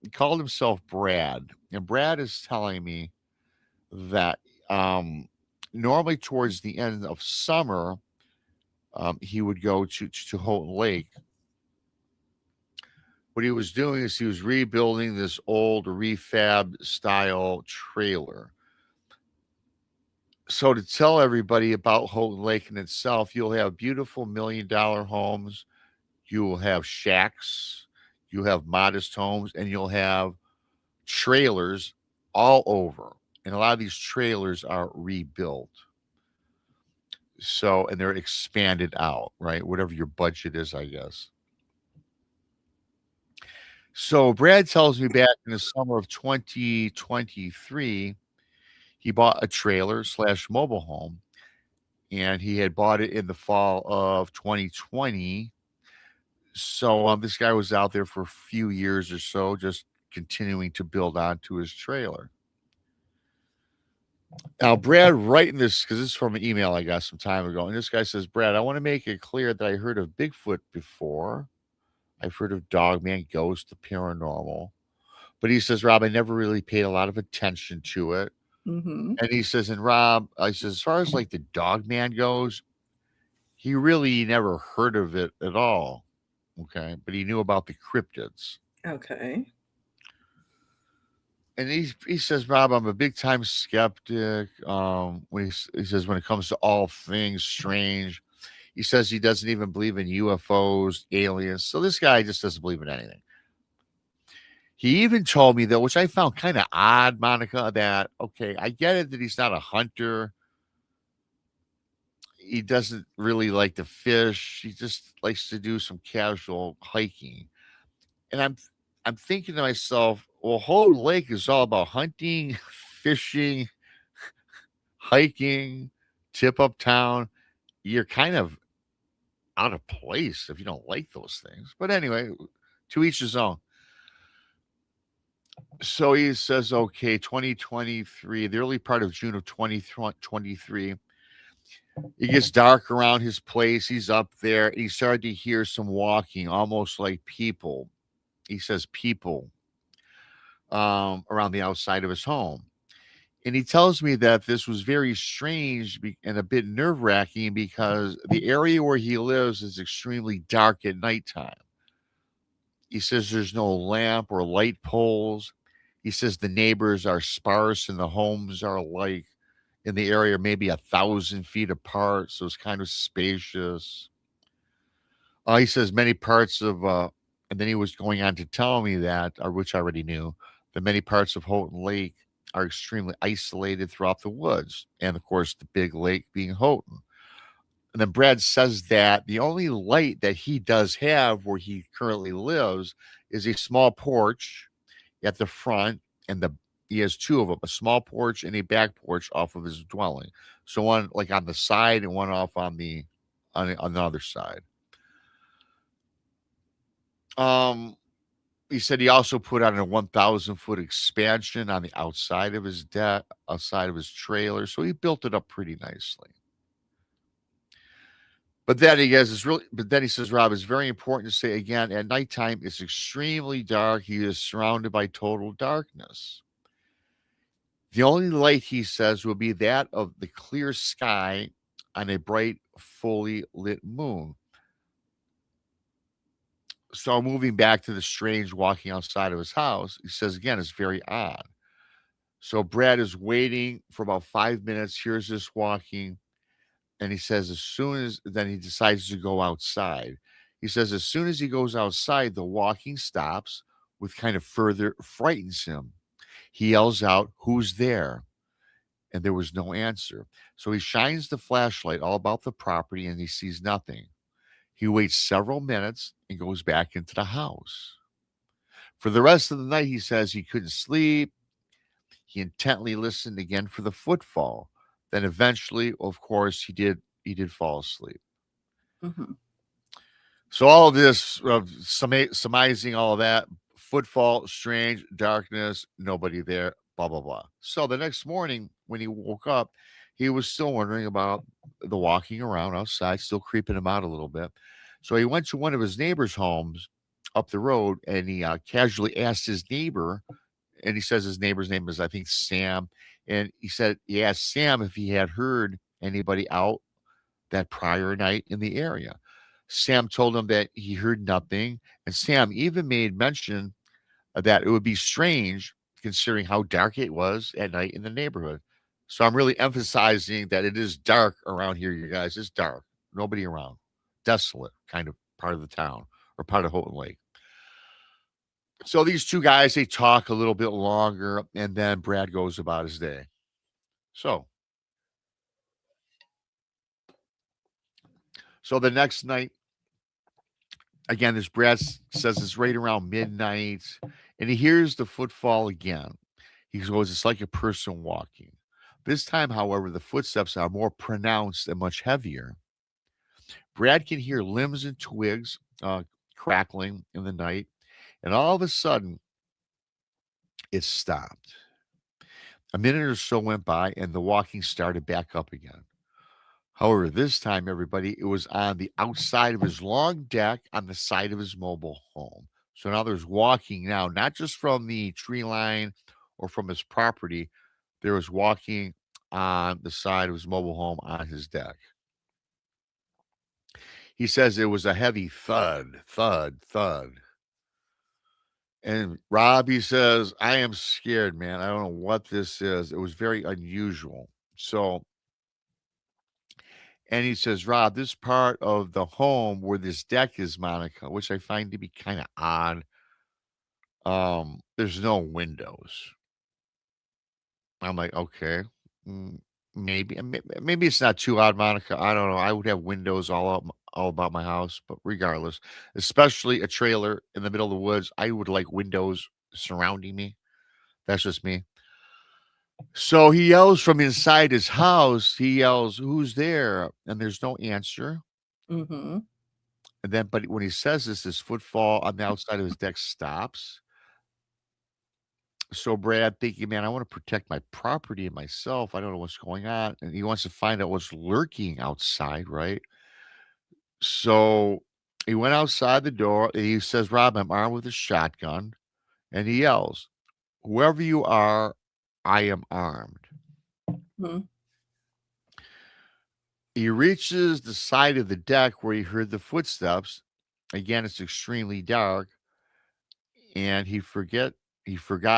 he called himself Brad, and Brad is telling me that normally towards the end of summer, he would go to Houghton Lake. What he was doing is he was rebuilding this old refab style trailer. So to tell everybody about Houghton Lake in itself, you'll have beautiful $1 million homes, you will have shacks, you'll have modest homes, and you'll have trailers all over. And a lot of these trailers are rebuilt. So, and they're expanded out, right? Whatever your budget is, I guess. So Brad tells me back in the summer of 2023, he bought a trailer slash mobile home, and he had bought it in the fall of 2020. So this guy was out there for a few years or so, just continuing to build onto his trailer. Now, Brad, writing this because this is from an email I got some time ago, and this guy says, Brad, I want to make it clear that I heard of Bigfoot before. I've heard of Dogman, Ghost, the paranormal. But he says, Rob, I never really paid a lot of attention to it. Mhm. And he says, and Rob, I says, as far as like the Dogman goes, he really never heard of it at all. Okay. But he knew about the cryptids. Okay. And he says, Rob, I'm a big time skeptic. When he says, when it comes to all things strange, he says he doesn't even believe in UFOs, aliens. So this guy just doesn't believe in anything. He even told me, though, which I found kind of odd, Monica, that, okay, I get it that he's not a hunter. He doesn't really like to fish. He just likes to do some casual hiking. And I'm thinking to myself, well, Whole Lake is all about hunting, fishing, hiking, tip up town. You're kind of out of place if you don't like those things. But anyway, to each his own. So he says, okay, 2023, the early part of June of 2023, it gets dark around his place. He's up there. And he started to hear some walking, almost like people. He says people around the outside of his home. And he tells me that this was very strange and a bit nerve wracking because the area where he lives is extremely dark at nighttime. He says there's no lamp or light poles. He says the neighbors are sparse and the homes are like in the area maybe 1,000 feet apart. So it's kind of spacious. He says many parts of, and then he was going on to tell me that, which I already knew, that many parts of Houghton Lake are extremely isolated throughout the woods, and of course, the big lake being Houghton. And then Brad says that the only light that he does have where he currently lives is a small porch at the front, and he has two of them, a small porch and a back porch off of his dwelling. So one like on the side and one off on the other side. Um, he said he also put on a 1,000-foot expansion on the outside of his deck, outside of his trailer. So he built it up pretty nicely. But then he says it's really. But then he says, Rob, it's very important to say again. At nighttime, it's extremely dark. He is surrounded by total darkness. The only light, he says, will be that of the clear sky on a bright, fully lit moon. So moving back to the strange walking outside of his house, he says again, it's very odd. So Brad is waiting for about 5 minutes, hears this walking, and he says as soon as then he decides to go outside. He says as soon as he goes outside, the walking stops, with kind of further frightens him. He yells out, "Who's there?" And there was no answer. So he shines the flashlight all about the property and he sees nothing. He waits several minutes and goes back into the house. For the rest of the night, he says he couldn't sleep. He intently listened again for the footfall. Then eventually, of course, he did fall asleep. Mm-hmm. So all of this, surmising all of that, footfall, strange, darkness, nobody there, blah, blah, blah. So the next morning when he woke up, he was still wondering about the walking around outside, still creeping him out a little bit. So he went to one of his neighbor's homes up the road and he casually asked his neighbor, and he says his neighbor's name is, I think, Sam. And he asked Sam if he had heard anybody out that prior night in the area. Sam told him that he heard nothing, and Sam even made mention that it would be strange considering how dark it was at night in the neighborhood. So I'm really emphasizing that it is dark around here, you guys. It's dark. Nobody around. Desolate kind of part of the town or part of Houghton Lake. So these two guys, they talk a little bit longer, and then Brad goes about his day. So, so the next night, again, this Brad says it's right around midnight, and he hears the footfall again. He goes, it's like a person walking. This time, however, the footsteps are more pronounced and much heavier. Brad can hear limbs and twigs crackling in the night, and all of a sudden, it stopped. A minute or so went by, and the walking started back up again. However, this time, everybody, it was on the outside of his long deck on the side of his mobile home. So now there's walking now, not just from the tree line or from his property. There was walking on the side of his mobile home on his deck. He says it was a heavy thud, thud, thud. And Rob, he says, I am scared, man. I don't know what this is. It was very unusual. So, and he says, Rob, this part of the home where this deck is, Monica, which I find to be kind of odd. There's no windows. I'm like, okay, mm, maybe it's not too odd, Monica. I don't know. I would have windows all about my house, but regardless, especially a trailer in the middle of the woods, I would like windows surrounding me. That's just me. So he yells from inside his house. He yells, "Who's there?" And there's no answer. Mm-hmm. And then, but when he says this, his footfall on the outside of his deck stops. So Brad thinking, man, I want to protect my property and myself. I don't know what's going on. And he wants to find out what's lurking outside, right? So he went outside the door and he says, Rob, I'm armed with a shotgun. And he yells, whoever you are, I am armed. Mm-hmm. He reaches the side of the deck where he heard the footsteps. Again, it's extremely dark. And he forgot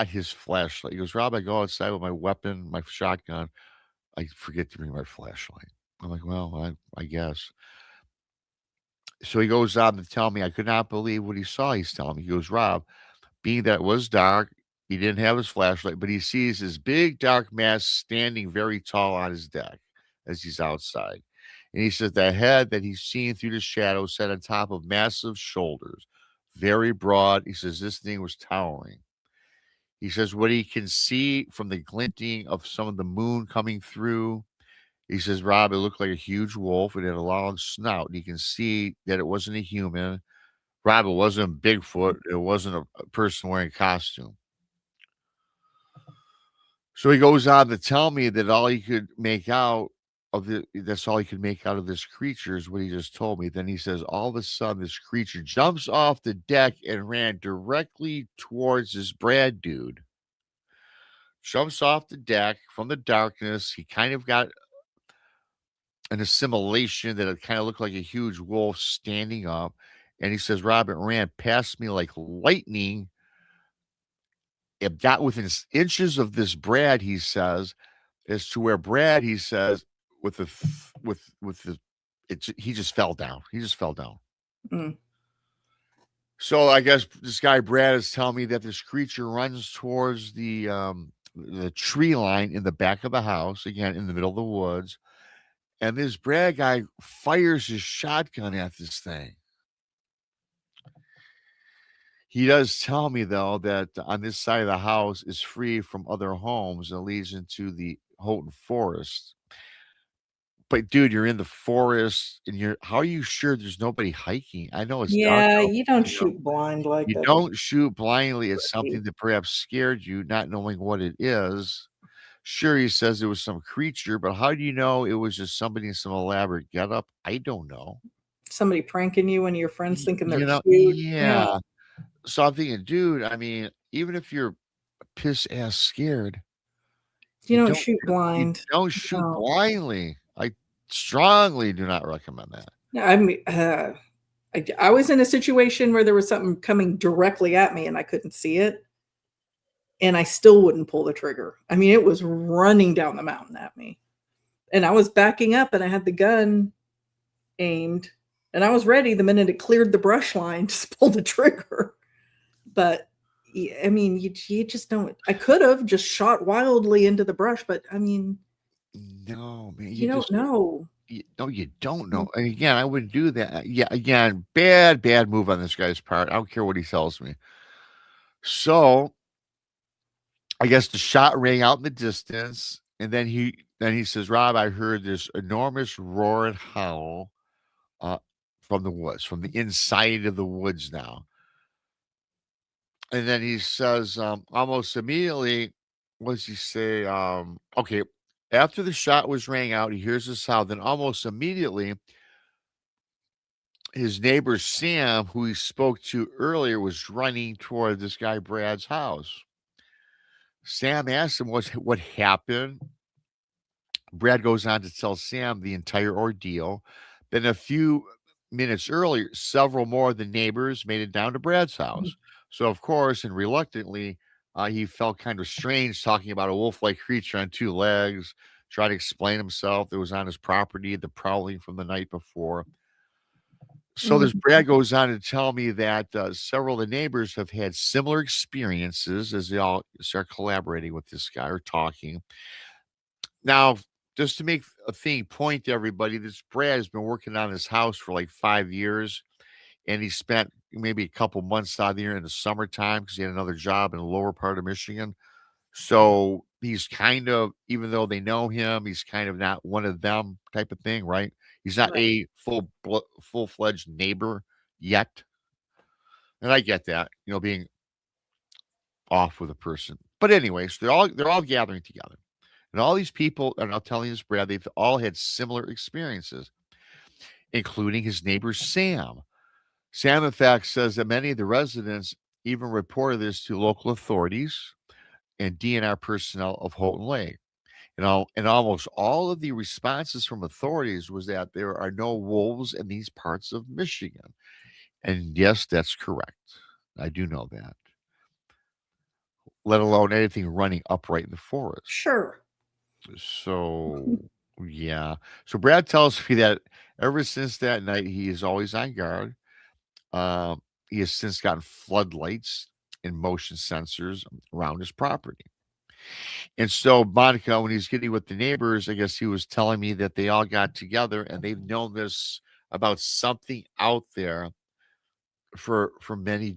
his flashlight. He goes, Rob, I go outside with my weapon, my shotgun. I forget to bring my flashlight. I'm like, well, I guess. So he goes on to tell me, I could not believe what he saw. He's telling me, he goes, Rob, being that it was dark He didn't have his flashlight, but he sees this big dark mass standing very tall on his deck as he's outside. And he says the head that he's seen through the shadows sat on top of massive shoulders, very broad. He says this thing was towering. He says what he can see from the glinting of some of the moon coming through. He says, Rob, it looked like a huge wolf. It had a long snout. And you can see that it wasn't a human. Rob, it wasn't Bigfoot. It wasn't a person wearing a costume. So he goes on to tell me that all he could make out that's all he could make out of this creature is what he just told me. Then he says, all of a sudden, this creature jumps off the deck and ran directly towards this Brad dude. Jumps off the deck from the darkness. He kind of got an assimilation that it kind of looked like a huge wolf standing up. And he says, Robert ran past me like lightning. It got within inches of this Brad, he says, as to where Brad, he says, he just fell down. He just fell down. Mm. So I guess this guy Brad is telling me that this creature runs towards the tree line in the back of the house, again in the middle of the woods, and this Brad guy fires his shotgun at this thing. He does tell me though that on this side of the house is free from other homes and leads into the Houghton Forest. But dude, you're in the forest and how are you sure there's nobody hiking? I know it's dark Yeah, out, you don't you know. shoot blind like You that. don't shoot blindly at Risky. something that perhaps scared you, not knowing what it is. Sure, he says it was some creature, but how do you know it was just somebody in some elaborate getup? I don't know. Somebody pranking you and your friends thinking they're cute. Yeah. So I'm thinking, dude, I mean, even if you're piss ass scared, You don't shoot blind. You don't shoot blindly. I strongly do not recommend that. I mean, I was in a situation where there was something coming directly at me and I couldn't see it. And I still wouldn't pull the trigger. I mean, it was running down the mountain at me. And I was backing up and I had the gun aimed. And I was ready the minute it cleared the brush line to pull the trigger. But, I mean, you just don't. I could have just shot wildly into the brush. But, I mean. No, man. You don't know. No, you don't know. And again, I wouldn't do that. Yeah, again, bad move on this guy's part. I don't care what he tells me. So I guess the shot rang out in the distance, and then he says, Rob, I heard this enormous roar and howl from the woods, from the inside of the woods now. And then he says, almost immediately, what does he say? Okay, after the shot was rang out, he hears the sound. Then almost immediately, his neighbor Sam, who he spoke to earlier, was running toward this guy Brad's house. Sam asked him what happened. Brad goes on to tell Sam the entire ordeal. Then a few minutes earlier, several more of the neighbors made it down to Brad's house. So, of course, and reluctantly, he felt kind of strange talking about a wolf-like creature on two legs, trying to explain himself. It was on his property, the prowling from the night before. So this Brad goes on to tell me that several of the neighbors have had similar experiences as they all start collaborating with this guy or talking. Now, just to make a thing point to everybody, this Brad has been working on his house for like 5 years, and he spent maybe a couple months out there in the summertime because he had another job in the lower part of Michigan. So he's kind of, even though they know him, he's kind of not one of them type of thing, right? He's not a full-fledged neighbor yet. And I get that, being off with a person. But anyways, they're all gathering together. And all these people, and I'll tell you this, Brad, they've all had similar experiences, including his neighbor Sam. Sam, in fact, says that many of the residents even reported this to local authorities and DNR personnel of Houghton Lake. And almost all of the responses from authorities was that there are no wolves in these parts of Michigan. And yes, that's correct. I do know that. Let alone anything running upright in the forest. Sure. So, yeah. So Brad tells me that ever since that night, he is always on guard. He has since gotten floodlights and motion sensors around his property. And so, Monica, when he's getting with the neighbors, I guess he was telling me that they all got together and they've known this about something out there for many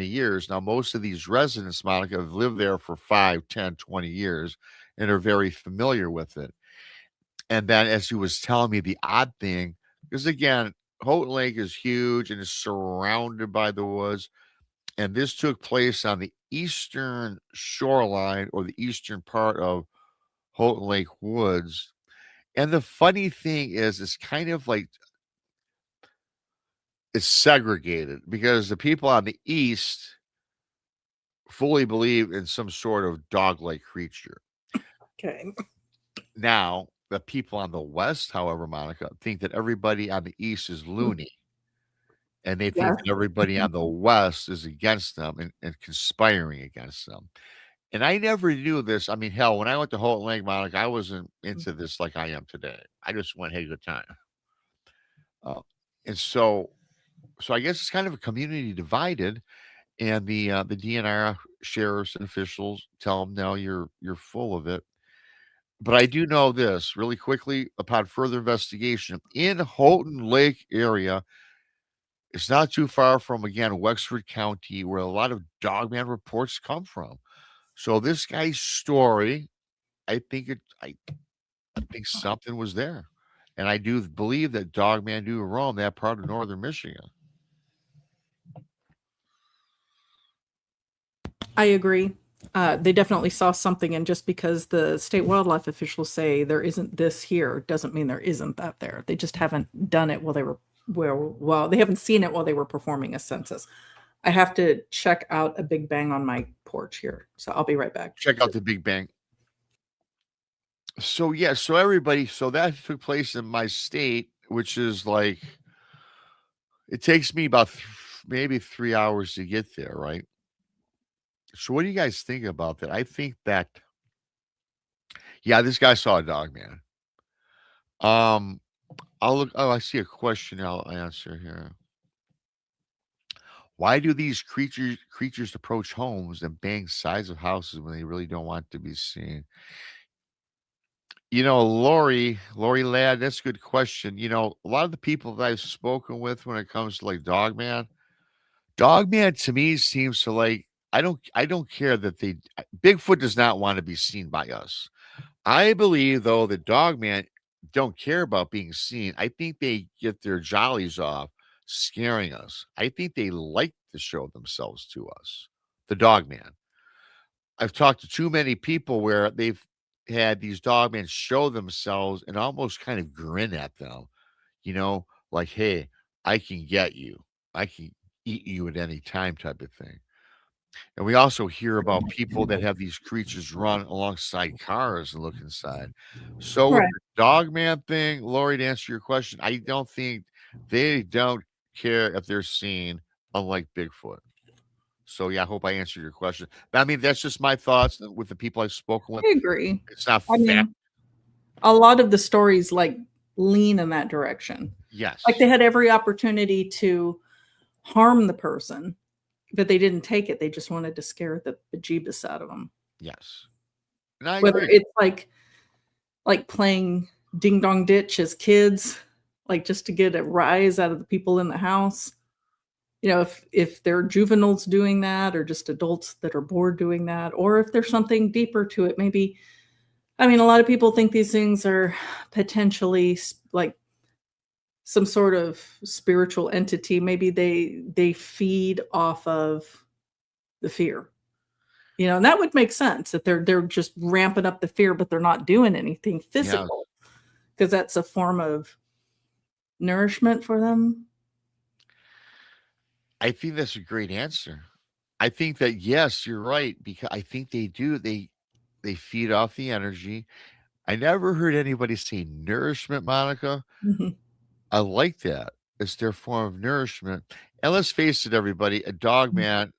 years. Now, most of these residents, Monica, have lived there for 5, 10, 20 years and are very familiar with it. And then, as he was telling me, the odd thing, because again, Houghton Lake is huge and is surrounded by the woods. And this took place on the eastern shoreline or the eastern part of Houghton Lake Woods. And the funny thing is, it's kind of like it's segregated because the people on the east fully believe in some sort of dog-like creature. Okay. Now, the people on the west, however, Monica, think that everybody on the east is loony. And they think Yeah. that everybody on the west is against them and conspiring against them. And I never knew this. I mean, hell, when I went to Houghton Lake, Monica, I wasn't into this like I am today. I just went, hey, good time. Uh, and so I guess it's kind of a community divided, and the DNR sheriffs and officials tell them, no, you're full of it. But I do know this really quickly upon further investigation in Houghton Lake area. It's not too far from again Wexford County, where a lot of dogman reports come from. So this guy's story, I think I think something was there, and I do believe that dogman do roam that part of northern Michigan. I agree. They definitely saw something, and just because the state wildlife officials say there isn't this here doesn't mean there isn't that there. They just haven't done it while they were they haven't seen it while they were performing a census. I have to check out a Big Bang on my porch here, so I'll be right back. Check out the Big Bang. So yeah, so everybody, so that took place in my state, which is like it takes me about maybe 3 hours to get there, right? So what do you guys think about that? I think that yeah, this guy saw a dog man. Um, I'll look. Oh, I see a question. I'll answer here. Why do these creatures approach homes and bang sides of houses when they really don't want to be seen? Lori Ladd, that's a good question. A lot of the people that I've spoken with when it comes to like Dogman to me seems to like I don't care that Bigfoot does not want to be seen by us. I believe though that Dogman don't care about being seen. I think they get their jollies off scaring us. I think they like to show themselves to us. The Dogman. I've talked to too many people where they've had these dogmen show themselves and almost kind of grin at them, like, hey, I can get you. I can eat you at any time type of thing. And we also hear about people that have these creatures run alongside cars and look inside. So with Right. the dogman thing, Lori, to answer your question, I don't think they don't care if they're seen, unlike Bigfoot. So yeah, I hope I answered your question. But I mean, that's just my thoughts with the people I've spoken with. I agree. It's not I fact. mean, a lot of the stories like lean in that direction. Yes. Like they had every opportunity to harm the person, but they didn't take it. They just wanted to scare the bejeebus out of them. Yes. And I Whether agree. it's like playing ding dong ditch as kids, like just to get a rise out of the people in the house. If they're juveniles doing that, or just adults that are bored doing that, or if there's something deeper to it, maybe. I mean, a lot of people think these things are potentially like some sort of spiritual entity. Maybe they feed off of the fear. And that would make sense that they're just ramping up the fear, but they're not doing anything Yeah. physical because that's a form of nourishment for them. I think that's a great answer. I think that yes, you're right, because I think they do. They feed off the energy. I never heard anybody say nourishment, Monica. Mhm. I like that. It's their form of nourishment. And let's face it, everybody, a dog man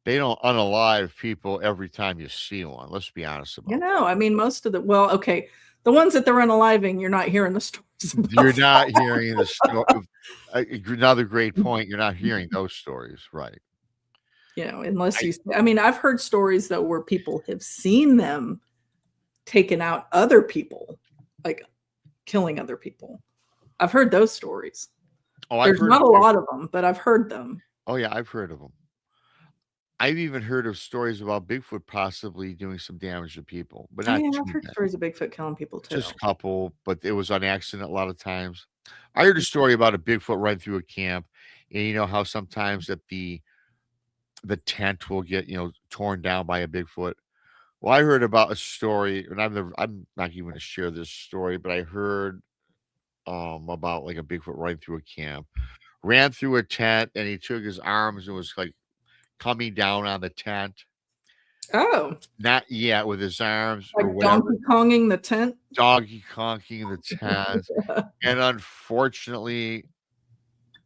they don't unalive people every time you see one. Let's be honest about that. I mean, most of the okay, the ones that they're unaliving, you're not hearing the stories about. You're not hearing the story. Another great point. You're not hearing those stories, right? You know, unless I- you, I mean, I've heard stories though where people have seen them taking out other people, like killing other people. I've heard those stories. Oh, I've There's heard not a of lot of them, but I've heard them. Oh yeah, I've heard of them. I've even heard of stories about Bigfoot possibly doing some damage to people, but Oh not yeah, I've too heard bad. stories of Bigfoot killing people too. Just a couple, but it was on accident a lot of times. I heard a story about a Bigfoot running through a camp, and you know how sometimes that the tent will get torn down by a Bigfoot. Well, I heard about a story, and I'm not even going to share this story, but I heard about like a Bigfoot running through a camp, ran through a tent, and he took his arms and was like coming down on the tent. Oh, Not yet with his arms or like whatever, Donkey Konging the tent. doggy conking the tent. And unfortunately,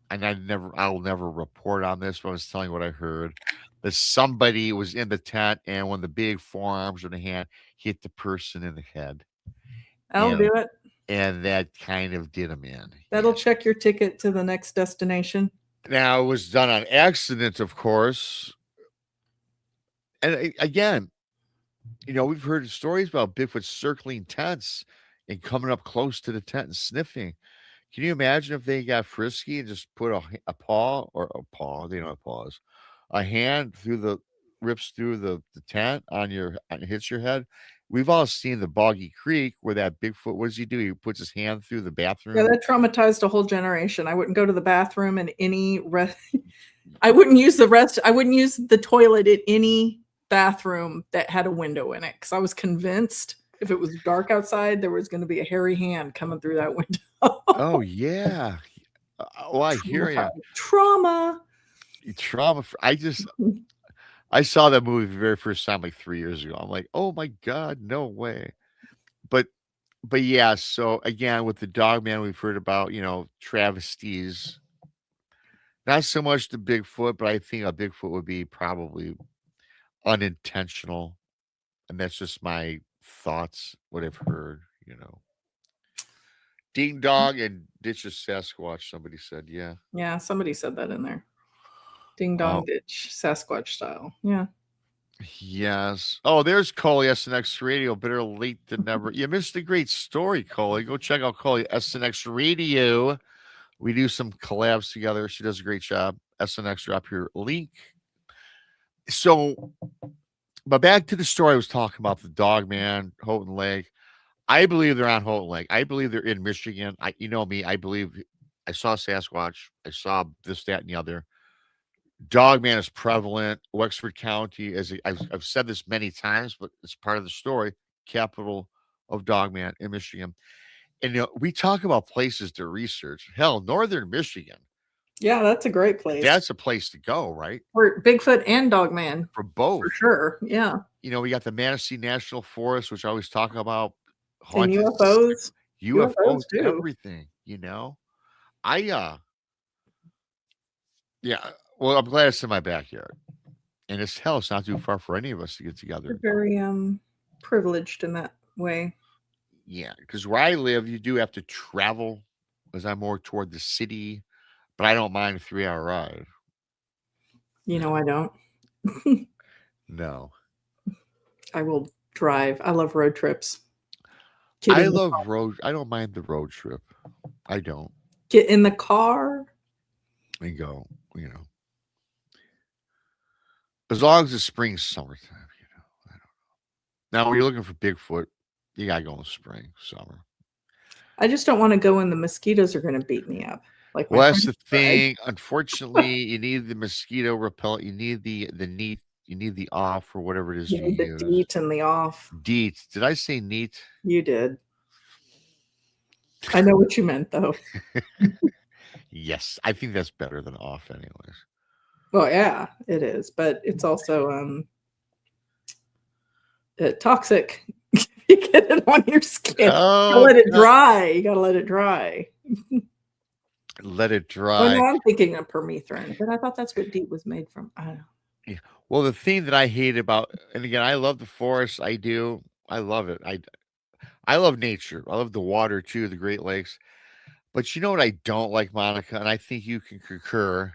and I'll never report on this, but I was telling what I heard. That somebody was in the tent, and when the big forearms in the hand hit the person in the head, I'll and do it. and that kind of did him in. That'll Yeah. check your ticket to the next destination. Now it was done on accident, of course. And again, we've heard stories about Bigfoot circling tents and coming up close to the tent and sniffing. Can you imagine if they got frisky and just put a paw or a paw? They don't have paws. A hand through the rips through the tent and hits your head. We've all seen the Boggy Creek where that Bigfoot. What does he do? He puts his hand through the Yeah, bathroom. that traumatized a whole generation. I wouldn't go to the bathroom in any I wouldn't use I wouldn't use the toilet in any bathroom that had a window in it because I was convinced if it was dark outside, there was going to be a hairy hand coming through that window. Oh yeah. Oh, I hear you. Trauma. Trauma. I saw that movie the very first time like 3 years ago. I'm like, oh my god, no way. But but yeah. So again, with the Dogman, we've heard about travesties. Not so much the Bigfoot, but I think a Bigfoot would be probably unintentional, and that's just my thoughts. What I've heard. Ding dong and ditch a Sasquatch. Somebody said, yeah. Yeah, somebody said that in there. Ding dong Oh, ditch, Sasquatch style. Yeah. yes. Oh, there's Coley SNX Radio. Better late than never. You missed a great story, Coley. Go check out Coley SNX Radio. We do some collabs together. She does a great job. SNX, drop your link. So, but back to the story I was talking about, the Dogman, Houghton Lake. I believe they're on Houghton Lake. I believe they're in Michigan. You know me. I believe I saw Sasquatch. I saw this, that, and the other. Dogman is prevalent. Wexford County, I've said this many times, but it's part of the story. Capital of Dogman in Michigan. And we talk about places to research. Hell, Northern Michigan. Yeah, that's a great place. That's a place to go, right? For Bigfoot and Dogman. For both. For sure. Yeah. We got the Manistee National Forest, which I always talk about. And Haunted UFOs. UFOs, too. everything. I yeah. Well, I'm glad it's in my backyard, and it's not too far for any of us to get together. We're very privileged in that way. Yeah, because where I live, you do have to travel, because I'm more toward the city, but I don't mind a 3-hour ride. I don't. No, I will drive. I love road trips. I don't mind the road trip. I don't. Get in the car and go. As long as it's spring, summertime. I don't know. Now, when you're looking for Bigfoot, you gotta go in the spring, summer. I just don't want to go when the mosquitoes are going to beat me up. Well, that's the thing. Unfortunately, you need the mosquito repellent. You need the neat. You need the off or whatever it is you need use. The DEET and the off. DEET. Did I say neat? You did. I know what you meant, though. Yes, I think that's better than off, anyways. Well, yeah, it is, but it's also toxic. You get it on your skin. Oh, let it dry. You gotta let it dry. Let it dry. Well, no, I'm thinking of permethrin, but I thought that's what DEET was made from. I don't know. Yeah. Well, the thing that I hate about, and again, I love the forest. I do. I love it. I love nature. I love the water too, the Great Lakes. But you know what I don't like, Monica, and I think you can concur.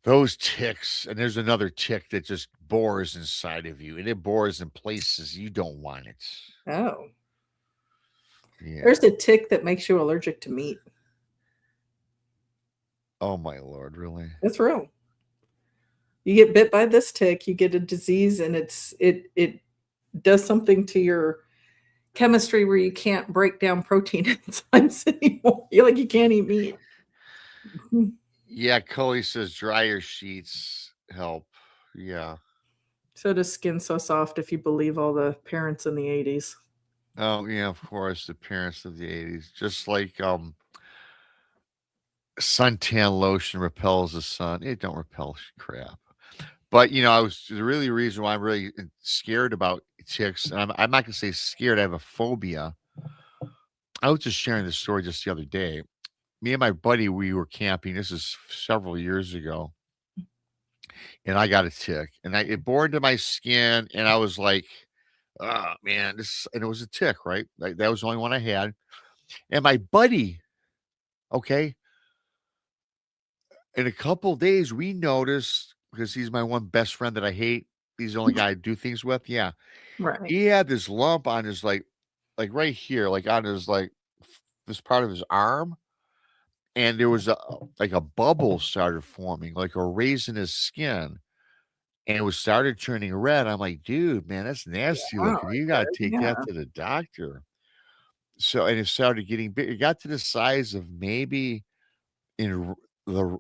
Those ticks, and there's another tick that just bores inside of you, and it bores in places you don't want it. Oh. Yeah. There's a tick that makes you allergic to meat. Oh my Lord, really? That's real. You get bit by this tick, you get a disease, and it does something to your chemistry where you can't break down protein enzymes anymore. You can't eat meat. Yeah, Cully says dryer sheets help. Yeah. So does Skin So Soft, if you believe all the parents in the 80s. Oh yeah, of course, the parents of the 80s. Just like suntan lotion repels the sun. It don't repel crap. But I was the really reason why I'm really scared about ticks, and I'm not gonna say scared, I have a phobia. I was just sharing this story just the other day. Me and my buddy, we were camping. This is several years ago, and I got a tick, and it bore into my skin, and I was like, "Oh man, this," and it was a tick, right? Like that was the only one I had. And my buddy, okay, in a couple days, we noticed because he's my one best friend that I hate. He's the only guy I do things with. Yeah, Right. he had this lump on his like right here, like on his this part of his arm, and there was like a bubble started forming, like a raise in his skin, and it was started turning red. I'm like, dude, man, that's nasty Wow, looking. You gotta take yeah. that to the doctor. So, and it started getting big. It got to the size of maybe in the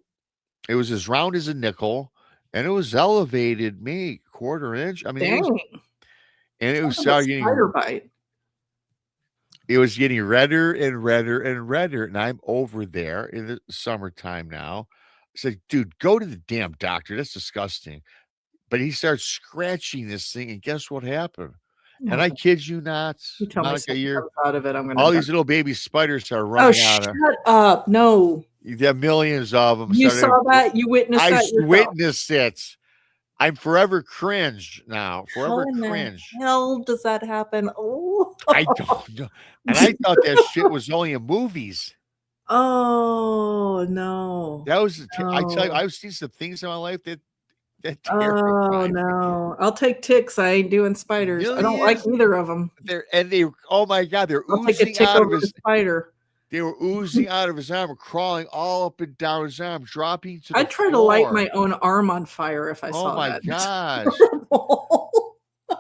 it was as round as a nickel, and it was elevated maybe quarter inch. I mean, Dang. and it was Sounds like a started spider getting bite. it was getting redder and redder and redder. And I'm over there in the summertime now. I said, dude, go to the damn doctor. That's disgusting. But he starts scratching this thing, and guess what happened? And I Okay. kid you not, You tell me Monica, something comes out of it, I'm all gonna these little baby spiders started Oh, running out of. shut up. No. There are millions of them. You saw that? You witnessed that yourself? Witnessed it. I'm forever cringe now. How Forever in the cringe. hell does that happen? Oh. I don't know. And I thought that shit was only in movies. Oh, no. That was I tell you, No. I've seen some things in my life that Oh, terrify me. no. I'll take ticks. I ain't doing spiders. I don't like Millions. either of them. They oh my God, they're I'll take a oozing tick out of over a his spider. they were oozing out of his arm, crawling all up and down his arm, dropping to the I'd try to light floor. my own arm on fire if I Oh saw my that. gosh.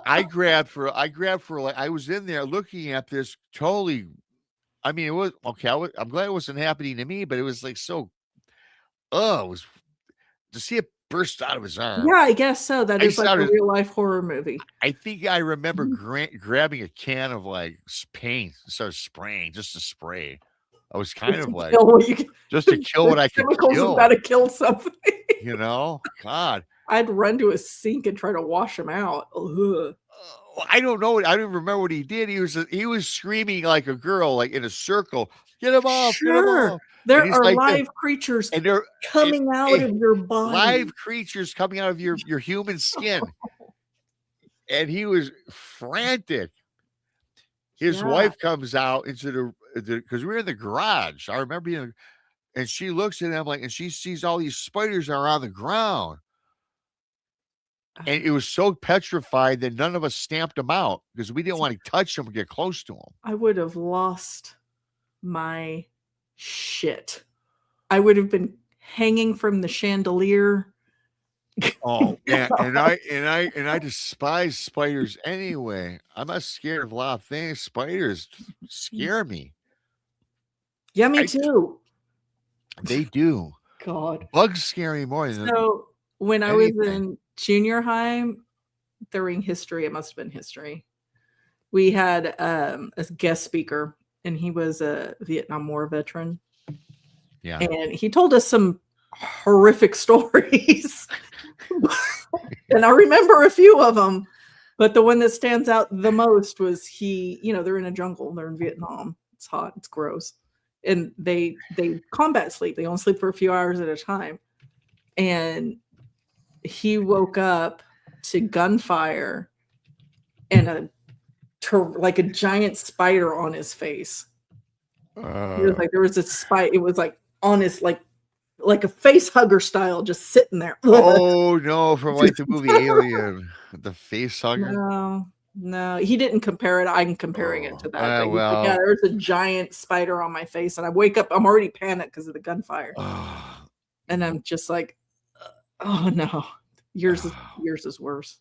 I grabbed for like I was in there looking at this totally. I mean, it was okay. I'm glad it wasn't happening to me, but it was like so. Oh, it was to see it burst out of his arm. Yeah, I guess so. That I is like a started- real life horror movie. I think I remember grabbing a can of like paint and started spraying just to spray. I was kind of like just to kill what I could kill. Got to kill something. God. I'd run to a sink and try to wash him out. Ugh. I don't know. I don't remember what he did. He was screaming like a girl, like in a circle. Get him off! Sure. Get him off! There he's are like live creatures and they're coming out of your body. Live creatures coming out of your human skin. And he was frantic. His wife comes out into the because we were in the garage. I remember being, and she looks at him like, and she sees all these spiders are on the ground. And it was so petrified that none of us stamped him out because we didn't want to touch him or get close to him. I would have lost my shit. I would have been hanging from the chandelier. Oh, yeah, and I despise spiders anyway. I'm not scared of a lot of things. Spiders scare me. Yeah, me too. They do. God. Bugs scare me more than So when I anything. was in junior high, during history, it must have been history, we had a guest speaker, and he was a Vietnam War veteran. Yeah. And he told us some horrific stories. And I remember a few of them, but the one that stands out the most was they're in a jungle, they're in Vietnam. It's hot, it's gross. And they combat sleep. They only sleep for a few hours at a time. And he woke up to gunfire and like a giant spider on his face. He was like, there was a spider. It was like on his like like a face hugger style, just sitting there. Oh no, from like the movie Alien, the face hugger. No, he didn't compare it. I'm comparing it to that. But he's like, yeah, there's a giant spider on my face, and I wake up, I'm already panicked because of the gunfire, and I'm just like, oh no, yours is worse.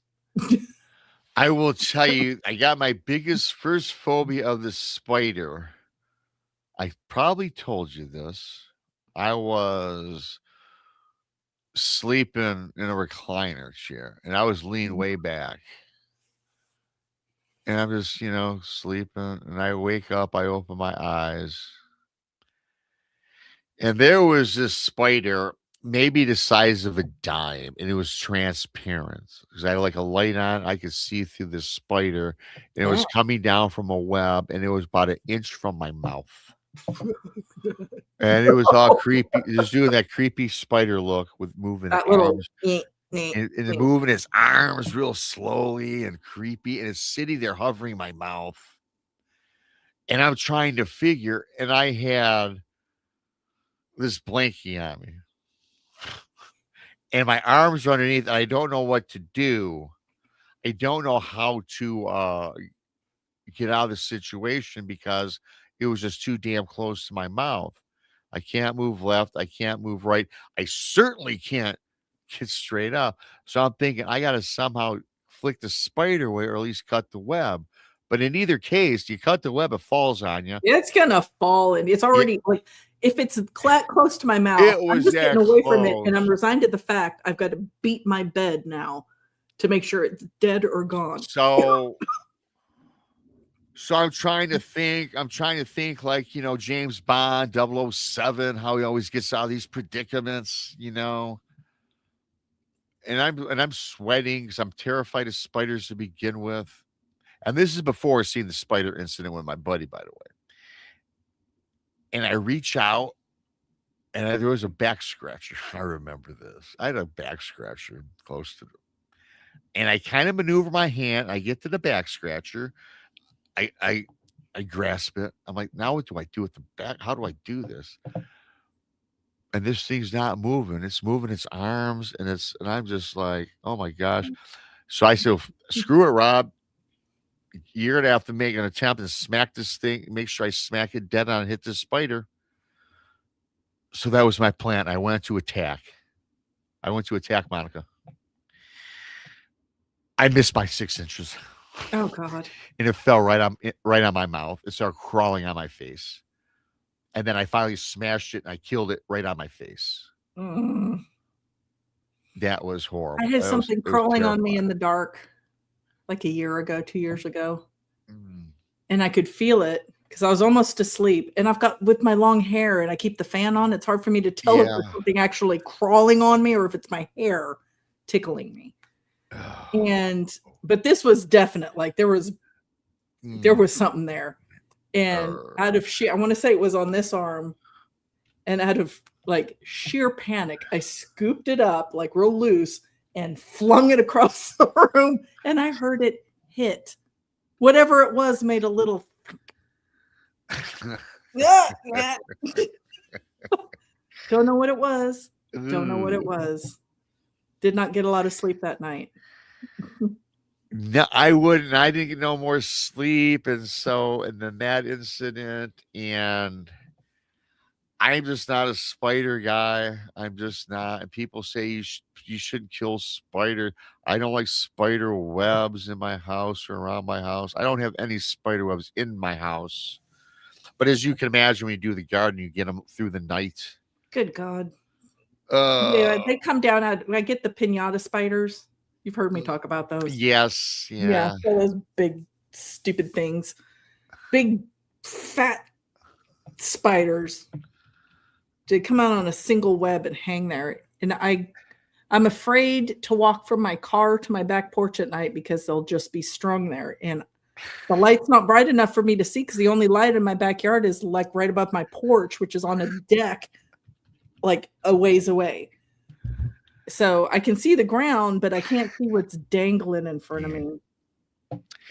I will tell you, I got my first phobia of the spider. I probably told you this. I was sleeping in a recliner chair, and I was leaned way back. And I'm just, sleeping, and I wake up, I open my eyes, and there was this spider, maybe the size of a dime, and it was transparent because I had like a light on. I could see through this spider, and it was coming down from a web, and it was about an inch from my mouth. And it was all creepy. It was doing that creepy spider look with moving that arms. little And it's moving its arms real slowly and creepy, and it's sitting there hovering my mouth. And I'm trying to figure, and I had this blankie on me. And my arms are underneath, and I don't know what to do. I don't know how to get out of the situation because it was just too damn close to my mouth. I can't move left. I can't move right. I certainly can't get straight up. So I'm thinking I got to somehow flick the spider away or at least cut the web. But in either case, you cut the web, it falls on you. It's gonna fall, and it's already like if it's close to my mouth, I'm just getting away from it, and I'm resigned to the fact I've got to beat my bed now to make sure it's dead or gone. So I'm trying to think. I'm trying to think like, James Bond, 007, how he always gets out of these predicaments, And I'm sweating because I'm terrified of spiders to begin with. And this is before seeing the spider incident with my buddy, by the way. And I reach out, and there was a back scratcher. I remember this. I had a back scratcher close to them. And I kind of maneuver my hand. I get to the back scratcher. I grasp it. I'm like, now what do I do with the back? How do I do this? And this thing's not moving. It's moving its arms, and I'm just like, oh my gosh. So I said, screw it, Rob. You're gonna have to make an attempt and smack this thing, make sure I smack it dead on and hit this spider. So that was my plan. I went to attack Monica. I missed by 6 inches. Oh God. And it fell right on my mouth. It started crawling on my face. And then I finally smashed it and I killed it right on my face. That was horrible. I had something crawling on me in the dark like a year ago, 2 years ago. And I could feel it because I was almost asleep. And I've got with my long hair and I keep the fan on. It's hard for me to tell if there's something actually crawling on me or if it's my hair tickling me. But this was definite. Like there was something there. And out of I want to say it was on this arm. And out of like sheer panic, I scooped it up like real loose and flung it across the room. And I heard it hit. Whatever it was made a little. Don't know what it was. Don't know what it was. Did not get a lot of sleep that night. No, I wouldn't. I didn't get no more sleep. And then that incident, and I'm just not a spider guy. I'm just not. And people say you shouldn't kill spider. I don't like spider webs in my house or around my house. I don't have any spider webs in my house. But as you can imagine, when you do the garden, you get them through the night. Good God. Yeah, they come down. I get the piñata spiders. You've heard me talk about those. Yes. Yeah. Those big, stupid things. Big, fat spiders. They come out on a single web and hang there. And I'm afraid to walk from my car to my back porch at night because they'll just be strung there. And the light's not bright enough for me to see because the only light in my backyard is like right above my porch, which is on a deck, like a ways away. So I can see the ground, but I can't see what's dangling in front of me.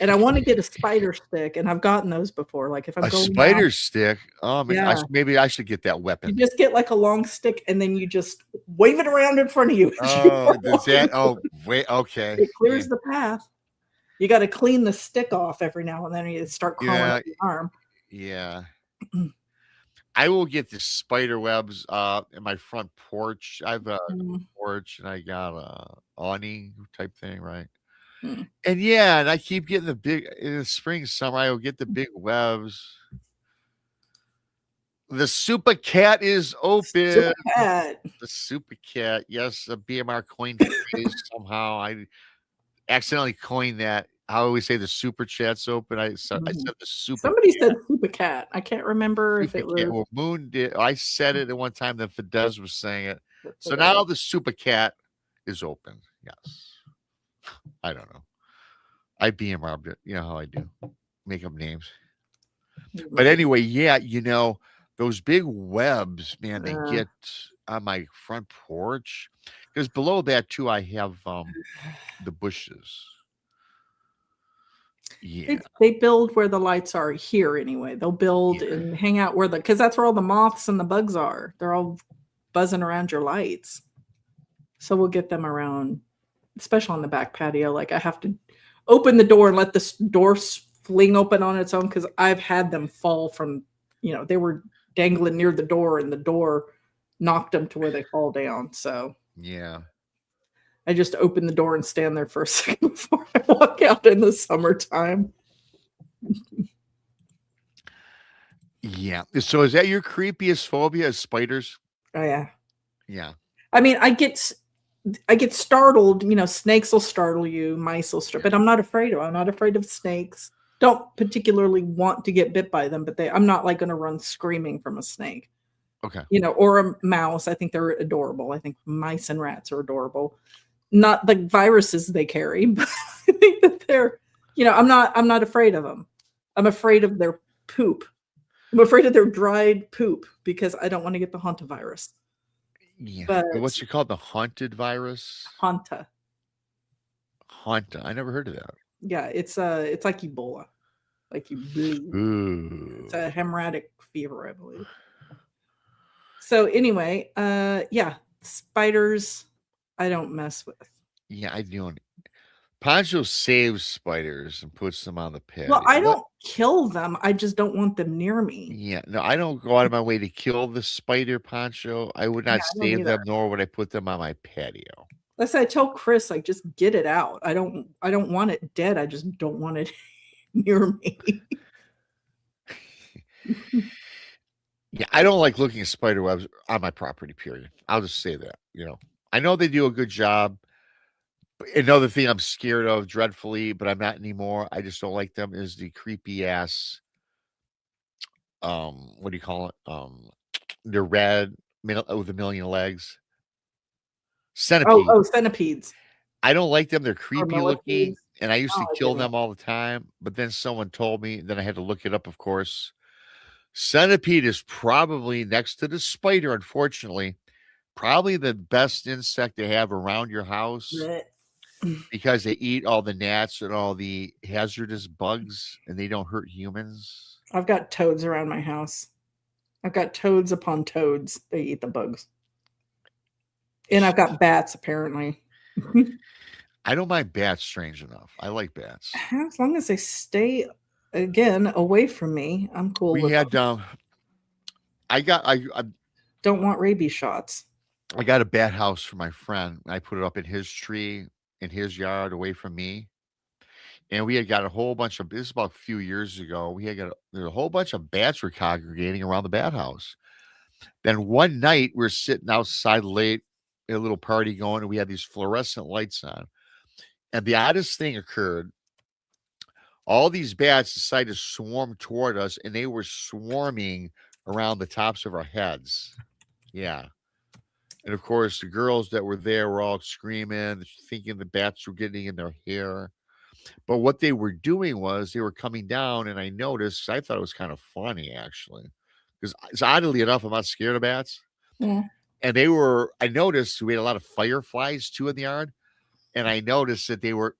And I want to get a spider stick, and I've gotten those before. Like if I'm A going spider out, stick. Oh man, yeah, maybe I should get that you weapon. just get like a long stick, and then you just wave it around in front of you. as you Oh, are does that? walking. Oh, wait. Okay. It clears the path. You got to clean the stick off every now and then. You start crawling Yeah. up your arm. Yeah. I will get the spider webs in my front porch. I have a Mm, porch and I got a awning type thing, right? mm. And yeah, and I keep getting the big in the spring, summer. I will get the big webs. The super cat is open. Super cat. The super cat, yes, a BMR coin phrase somehow. I accidentally coined that. I always say the super chat's open. I said Mhm. the super Somebody cat. said super cat. I can't remember if Super it cat. was. Well, Moon did. I said it at one time. Then Fidesz was saying it. So Fidesz. now the super cat is open. Yes. I don't know. I BMR'd it. You know how I do. Make up names. But anyway, yeah, those big webs, man, they get on my front porch. Because below that too, I have the bushes. Yeah. They build where the lights are here anyway. They'll build Yeah. and hang out because that's where all the moths and the bugs are. They're all buzzing around your lights. So we'll get them around, especially on the back patio. Like I have to open the door and let the door fling open on its own because I've had them fall from, they were dangling near the door and the door knocked them to where they fall down. So Yeah. I just open the door and stand there for a second before I walk out in the summertime. Yeah. So is that your creepiest phobia is spiders? Oh yeah. Yeah. I mean, I get startled, snakes will startle you, mice will startle, but I'm not afraid of them. I'm not afraid of snakes. Don't particularly want to get bit by them, but I'm not like going to run screaming from a snake. Okay. Or a mouse. I think they're adorable. I think mice and rats are adorable. Not the viruses they carry, but I think that they're, I'm not afraid of them. I'm afraid of their poop. I'm afraid of their dried poop because I don't want to get the hantavirus. Yeah. But What's it called? The haunted virus? Hanta. Hanta. I never heard of that. Yeah, it's like Ebola. Like you bleed. Ooh. It's a hemorrhagic fever, I believe. So anyway, yeah, spiders I don't mess with. Yeah, I do. Pancho saves spiders and puts them on the pit. Well, I don't kill them. I just don't want them near me. Yeah, no, I don't go out of my way to kill the spider, Pancho. I would not I don't save them, either. nor would I put them on my patio. That's why I tell Chris, like, just get it out. I don't want it dead. I just don't want it near me. Yeah, I don't like looking at spider webs on my property, period. I'll just say that, I know they do a good job. Another thing I'm scared of dreadfully, but I'm not anymore. I just don't like them is the creepy ass what do you call it? The red with a million legs. Centipede. Oh, centipedes. I don't like them. They're creepy looking, millipedes. and I used to I kill didn't. them all the time. But then someone told me, then I had to look it up, of course. Centipede is probably next to the spider, unfortunately, probably the best insect to have around your house Blech. because they eat all the gnats and all the hazardous bugs, and they don't hurt humans. I've got toads around my house. I've got toads upon toads. They eat the bugs. And I've got bats, apparently. I don't mind bats, strange enough. I like bats. As long as they stay, again, away from me, I'm cool We with had them. I Don't want rabies shots. I got a bat house for my friend. I put it up in his tree in his yard away from me. And we had got a whole bunch of this is about a few years ago. We had got there's a whole bunch of bats were congregating around the bat house. Then one night we're sitting outside late, a little party going, and we had these fluorescent lights on. And the oddest thing occurred. All these bats decided to swarm toward us, and they were swarming around the tops of our heads. Yeah. And of course, the girls that were there were all screaming, thinking the bats were getting in their hair. But what they were doing was they were coming down, and I noticed, 'cause I thought it was kind of funny actually, because oddly enough, I'm not scared of bats. Yeah. And I noticed we had a lot of fireflies too in the yard, and I noticed that they were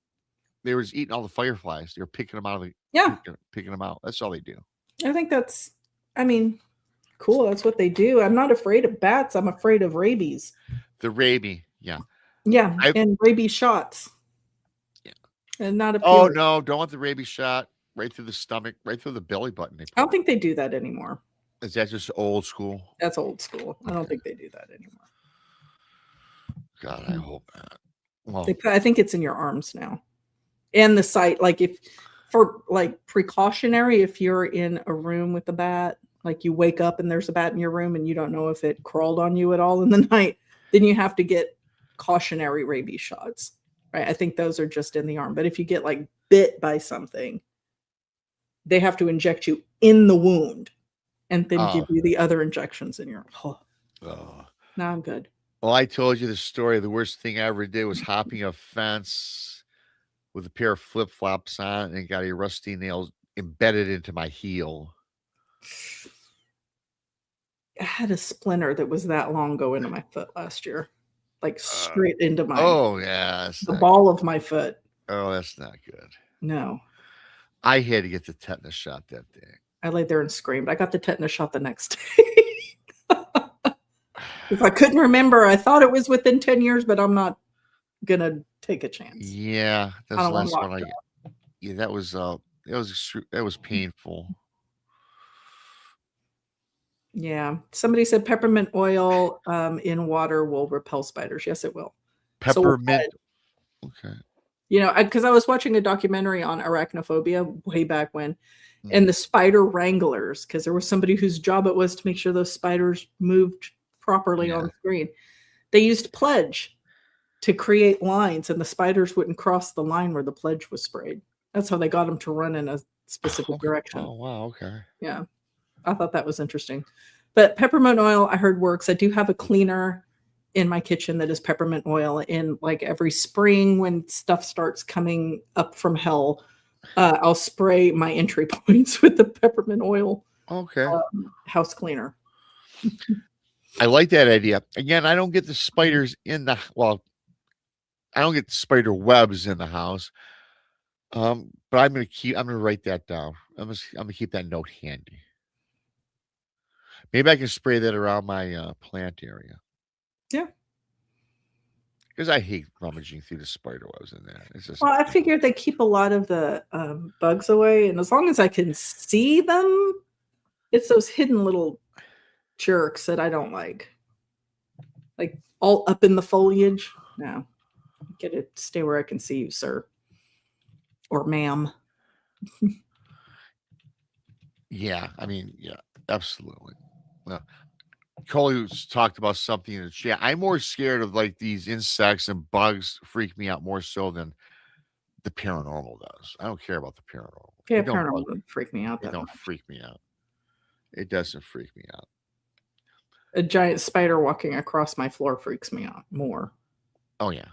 They were eating all the fireflies. They were picking them out of the Yeah, picking them out. That's all they do. I think that's. I mean, cool. That's what they do. I'm not afraid of bats. I'm afraid of rabies. The rabies, yeah. Yeah, I and rabies shots. Yeah. And not a Oh few. no, don't want the rabies shot right through the stomach, right through the belly button. I don't think they do that anymore. Is that just old school? That's old school. I don't think they do that anymore. God, I hope not. Well, I think it's in your arms now. And the site, like if for like precautionary, if you're in a room with a bat, like you wake up and there's a bat in your room and you don't know if it crawled on you at all in the night, then you have to get cautionary rabies shots. Right. I think those are just in the arm. But if you get like bit by something, they have to inject you in the wound and then give you the other injections in your arm. Now I'm good. Well, I told you the story. The worst thing I ever did was hopping a fence with a pair of flip flops on and got a rusty nail embedded into my heel. I had a splinter that was that long go into my foot last year, like straight into my the ball of my foot. Oh, that's not good. No, I had to get the tetanus shot that day. I laid there and screamed. I got the tetanus shot the next day. If I couldn't remember, I thought it was within 10 years, but I'm not gonna take a chance. Yeah, that's the last one I got. Yeah, that was painful. Yeah. Somebody said peppermint oil in water will repel spiders. Yes, it will. Peppermint. Okay. You know, because I was watching a documentary on arachnophobia way back when, and the spider wranglers, because there was somebody whose job it was to make sure those spiders moved properly on screen. They used pledge to create lines, and the spiders wouldn't cross the line where the pledge was sprayed. That's how they got them to run in a specific direction. Oh, wow. Okay. Yeah. I thought that was interesting. But peppermint oil, I heard works. I do have a cleaner in my kitchen that is peppermint oil. In like every spring when stuff starts coming up from hell, I'll spray my entry points with the peppermint oil. Okay. House cleaner. I like that idea. Again, I don't get the spiders I don't get the spider webs in the house. But I'm gonna write that down. I'm gonna keep that note handy. Maybe I can spray that around my plant area. Yeah. Because I hate rummaging through the spider webs in there. It's just well, I figured they keep a lot of the bugs away, and as long as I can see them, it's those hidden little jerks that I don't like all up in the foliage. No, get it. Stay where I can see you, sir, or ma'am. Yeah, I mean, yeah, absolutely. Well, Coley's talked about something in the chat. I'm more scared of like these insects and bugs freak me out more so than the paranormal does. I don't care about the paranormal. Yeah, paranormal doesn't freak me out. It don't freak me out. It doesn't freak me out. A giant spider walking across my floor freaks me out more. Oh yeah.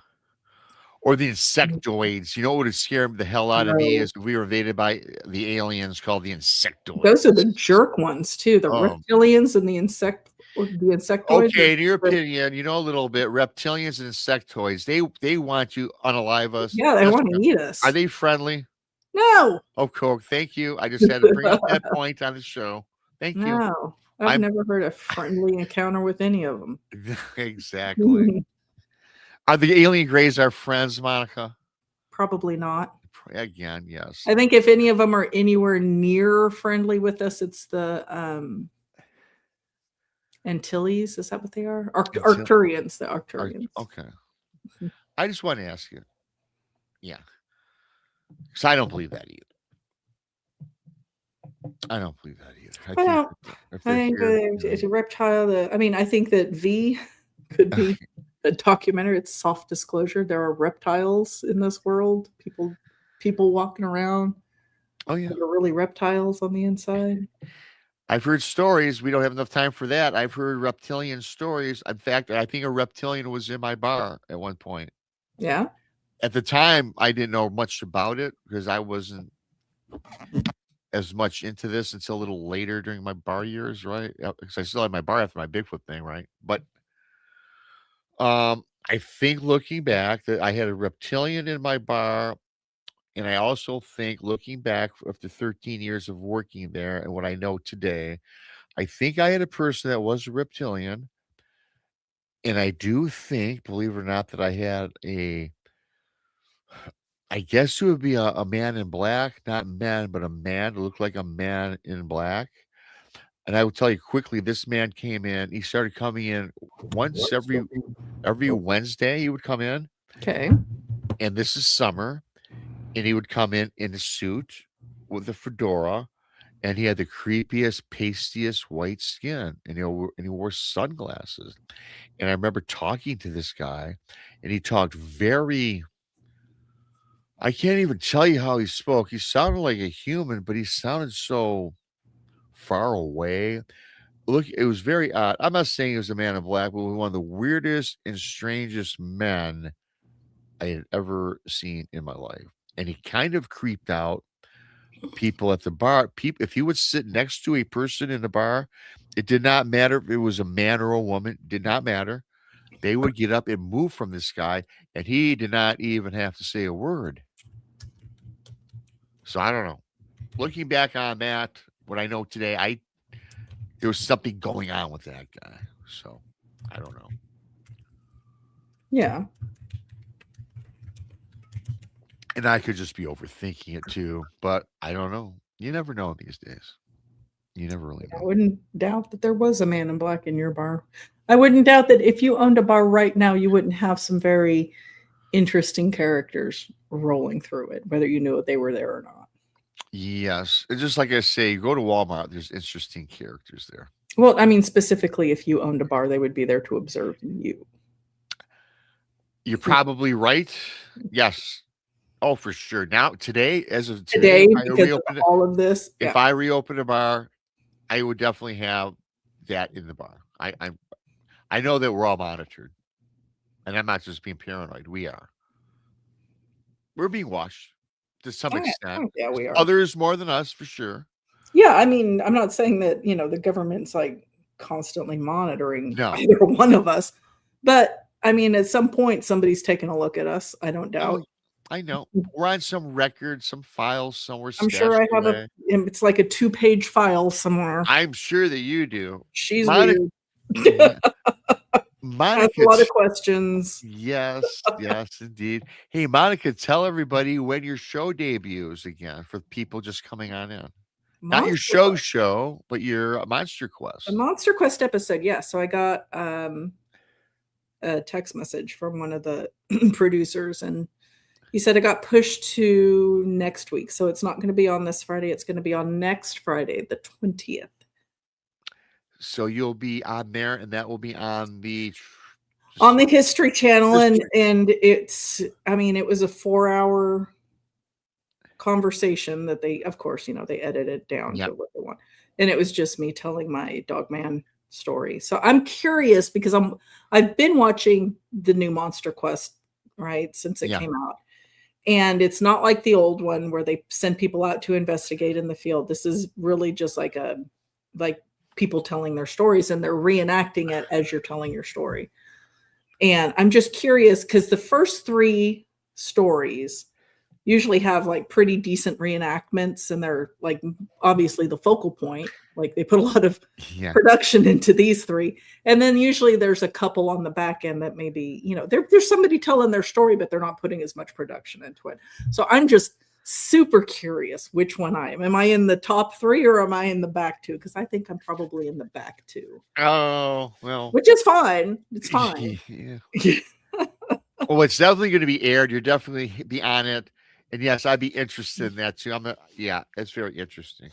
Or the insectoids. You know what would scare the hell out of me is if we were invaded by the aliens called the insectoids. Those are the jerk ones too. The reptilians and the insectoids. Okay, in your opinion, you know a little bit. Reptilians and insectoids. They want to unalive us. Yeah, they want to eat us. Are they friendly? No. Oh, cool. Thank you. I just had to bring up that point on the show. Thank you. No, I've never heard a friendly encounter with any of them. Exactly. Are the alien greys our friends, Monica? Probably not. Again, yes. I think if any of them are anywhere near friendly with us, it's the Antilles. Is that what they are? Arcturians. The Arcturians. Okay. I just want to ask you. Yeah. Because I don't believe that either. I don't believe that either. I think it's a reptile. I think that V could be a documentary. It's soft disclosure. There are reptiles in this world. People walking around. Oh yeah, that are really reptiles on the inside. I've heard stories. We don't have enough time for that. I've heard reptilian stories. In fact, I think a reptilian was in my bar at one point. Yeah. At the time, I didn't know much about it because I wasn't as much into this until a little later during my bar years, right? Because I still had my bar after my Bigfoot thing, right? But I think looking back that I had a reptilian in my bar And I also think, looking back after 13 years of working there and what I know today, I think I had a person that was a reptilian. And I do think, believe it or not, that I had I guess it would be a man in black, not man, but a man that looked like a man in black. And I will tell you quickly, this man came in. He started coming in once every Wednesday. He would come in, Okay. and this is summer, and he would come in a suit with a fedora, and he had the creepiest, pastiest white skin, and he wore sunglasses. And I remember talking to this guy, and he talked very. I can't even tell you how he spoke. He sounded like a human, but he sounded so far away. Look, it was very odd. I'm not saying he was a man in black, but one of the weirdest and strangest men I had ever seen in my life. And he kind of creeped out people at the bar. People, if he would sit next to a person in the bar, it did not matter if it was a man or a woman, did not matter. They would get up and move from this guy, and he did not even have to say a word. So I don't know. Looking back on that, what I know today, there was something going on with that guy. So I don't know. Yeah. And I could just be overthinking it too, but I don't know. You never know these days. You never really I know. wouldn't doubt that there was a man in black in your bar. I wouldn't doubt that if you owned a bar right now, you wouldn't have some very interesting characters rolling through it, whether you knew if they were there or not. Yes. It's just like I say, you go to Walmart, there's interesting characters there. Well, I mean, specifically, if you owned a bar, they would be there to observe you. You're probably right. Yes. Oh, for sure. Now, today, as of Today, if I because of reopen it, all of this, if I reopen a bar, I would definitely have that in the bar. I know that we're all monitored, and I'm not just being paranoid. We are. We're being watched to some extent. yeah, we are. Others more than us, for sure. Yeah, I mean, I'm not saying that, the government's like constantly monitoring No. either one of us, but I mean, at some point, somebody's taking a look at us. I don't doubt. Oh, I know. We're on some record, some files somewhere I'm sure stashed I have away. it's like a 2-page file somewhere. I'm sure that you do. She's Monica, weird. yeah, Ask Monica, a lot of questions. yes, yes, indeed. Hey, Monica, tell everybody when your show debuts again for people just coming on in. Not your Monster show, but your Monster Quest. The Monster Quest episode, yeah. So I got a text message from one of the producers, and he said it got pushed to next week. So it's not going to be on this Friday. It's going to be on next Friday, the 20th. So you'll be on there, and that will be on the History Channel, and it's, I mean, it was a 4-hour conversation that they, of course, they edited it down to what they want, and it was just me telling my Dogman story. So I'm curious because I've been watching the new Monster Quest, right, since it came out. And it's not like the old one where they send people out to investigate in the field. This is really just like people telling their stories, and they're reenacting it as you're telling your story. And I'm just curious because the first 3 stories usually have like pretty decent reenactments, and they're like obviously the focal point. Like they put a lot of production into these 3, and then usually there's a couple on the back end that maybe there's somebody telling their story, but they're not putting as much production into it. So I'm just super curious which one I am. Am I in the top 3 or am I in the back 2? Because I think I'm probably in the back 2. Oh, well, which is fine. It's fine. Well, it's definitely going to be aired. You'll definitely be on it. And yes, I'd be interested in that too. It's very interesting.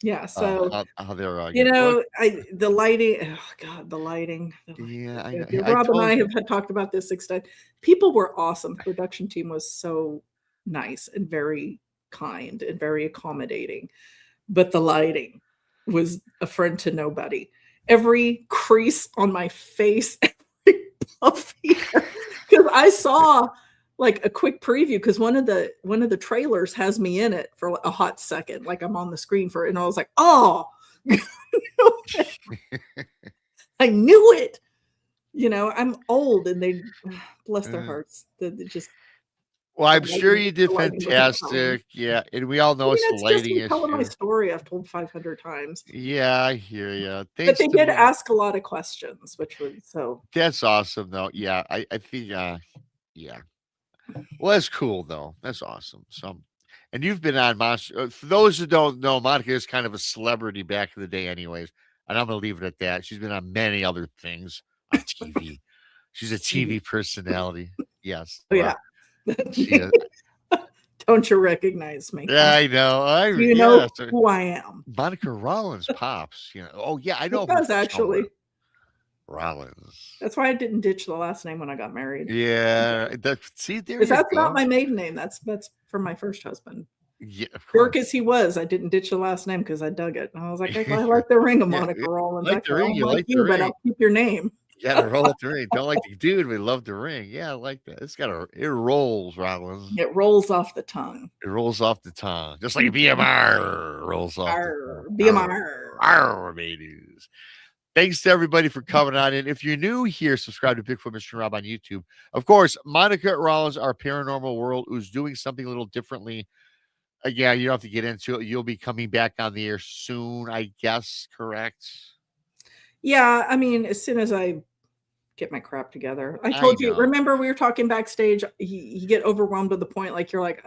Yeah. So how they're the lighting. Oh God, the lighting. Yeah, I know. Rob and I have talked about this 6 times. People were awesome. The production team was so nice and very kind and very accommodating, but the lighting was a friend to nobody. Every crease on my face, every puffy, because I saw like a quick preview, because one of the trailers has me in it for a hot second, like I'm on the screen for it, and I was like, oh, I knew it. I'm old, and they bless their hearts. They just Well, I'm The sure lighting- you did the lighting was not fantastic. Yeah, and we all know I mean, it's the it's just lighting me telling my issue. story I've told 500 times. Yeah, I hear you. But Thanks they to did Moon- ask a lot of questions, which was so. That's awesome, though. Yeah, I think, yeah. Well, that's cool, though. That's awesome. So, and you've been on Monster. For those who don't know, Monica is kind of a celebrity back in the day, anyways. And I'm going to leave it at that. She's been on many other things on TV. She's a TV personality. Yes. Oh, yeah. She is. Don't you recognize me? Yeah, I know. Do you know so who I am? Monica Rollins pops. Oh, yeah, I know. It her does, from actually. somewhere. Rollins. That's why I didn't ditch the last name when I got married. Yeah. See, there you Because that's go. not my maiden name. That's from my first husband. Yeah, of Dork course. as he was, I didn't ditch the last name because I dug it. And I was like, I like the ring of Yeah, Monica Rollins. like the I ring, don't you like the you, but ring. I'll keep your name. You gotta roll up the ring. Don't like the dude. We love the ring. Yeah, I like that. It rolls, Rollins. It rolls off the tongue. It rolls off the tongue. Just like a BMR rolls off Arr, the tongue. BMR. Arr, mateys. Thanks to everybody for coming on in. If you're new here, subscribe to Bigfoot Mr. Rob on YouTube. Of course, Monica Rollins, our paranormal world, who's doing something a little differently. Yeah, you don't have to get into it. You'll be coming back on the air soon, I guess, correct? Yeah, I mean, as soon as I get my crap together. I told you, know. remember we were talking backstage, you get overwhelmed to the point like you're like,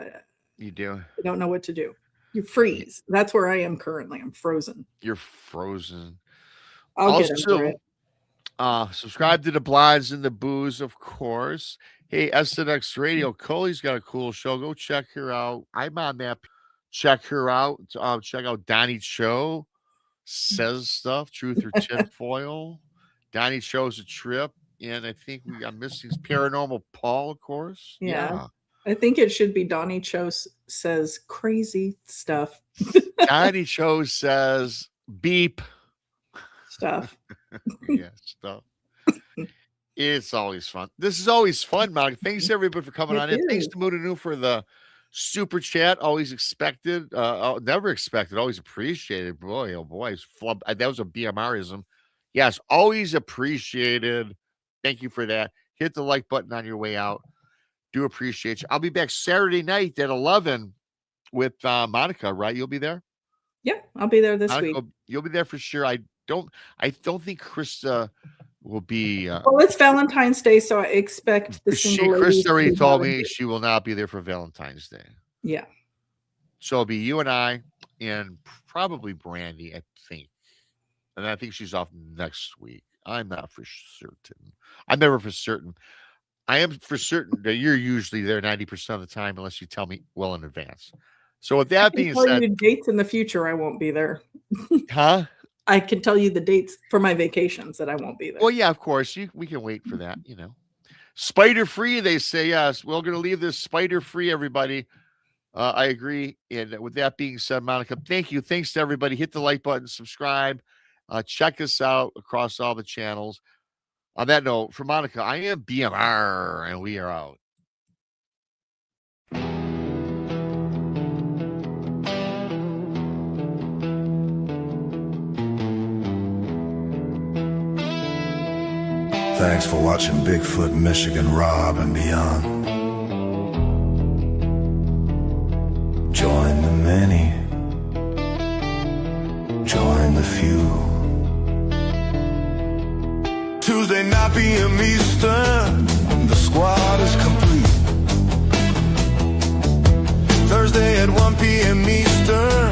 You do. I don't know what to do. You freeze. That's where I am currently. I'm frozen. You're frozen. I'll get into it. Subscribe to the Blinds and the Booze, of course. Hey, SNX Radio, Coley's got a cool show. Go check her out. I'm on that. Check her out. Check out Donnie Cho says stuff, truth or tinfoil. Donnie Cho's a trip, and I think I'm missing Paranormal Paul, of course. Yeah. I think it should be Donnie Cho says crazy stuff. Donnie Cho says beep stuff. Yeah, stuff. It's always fun. This is always fun, Monica. Thanks everybody for coming on in. Thanks to Moodanu for the super chat. Always expected. Never expected. Always appreciated. Boy, oh boy. That was a BMRism. Yes, always appreciated. Thank you for that. Hit the like button on your way out. Do appreciate you. I'll be back Saturday night at 11 with Monica, right? You'll be there? Yeah, I'll be there this Monica, week. You'll be there for sure. I don't think Krista will be. Well, it's Valentine's Day, so I expect the single ladies Krista already to be told me volunteer. she will not be there for Valentine's Day. Yeah. So it'll be you and I and probably Brandy, I think. And I think she's off next week. I'm not for certain. I'm never for certain. I am for certain that you're usually there 90% of the time, unless you tell me well in advance. So with that being tell said, you dates in the future, I won't be there. huh? I can tell you the dates for my vacations that I won't be there. Well, yeah, of course. We can wait for that, you know. Spider free, they say. Yes, we're going to leave this spider free, everybody. I agree. And with that being said, Monica, thank you. Thanks to everybody. Hit the like button, subscribe. Check us out across all the channels. On that note, for Monica, I am BMR, and we are out. Thanks for watching Bigfoot, Michigan, Rob, and beyond. Join the many. Join the few. Tuesday night p.m. Eastern, the squad is complete. Thursday at 1 p.m. Eastern,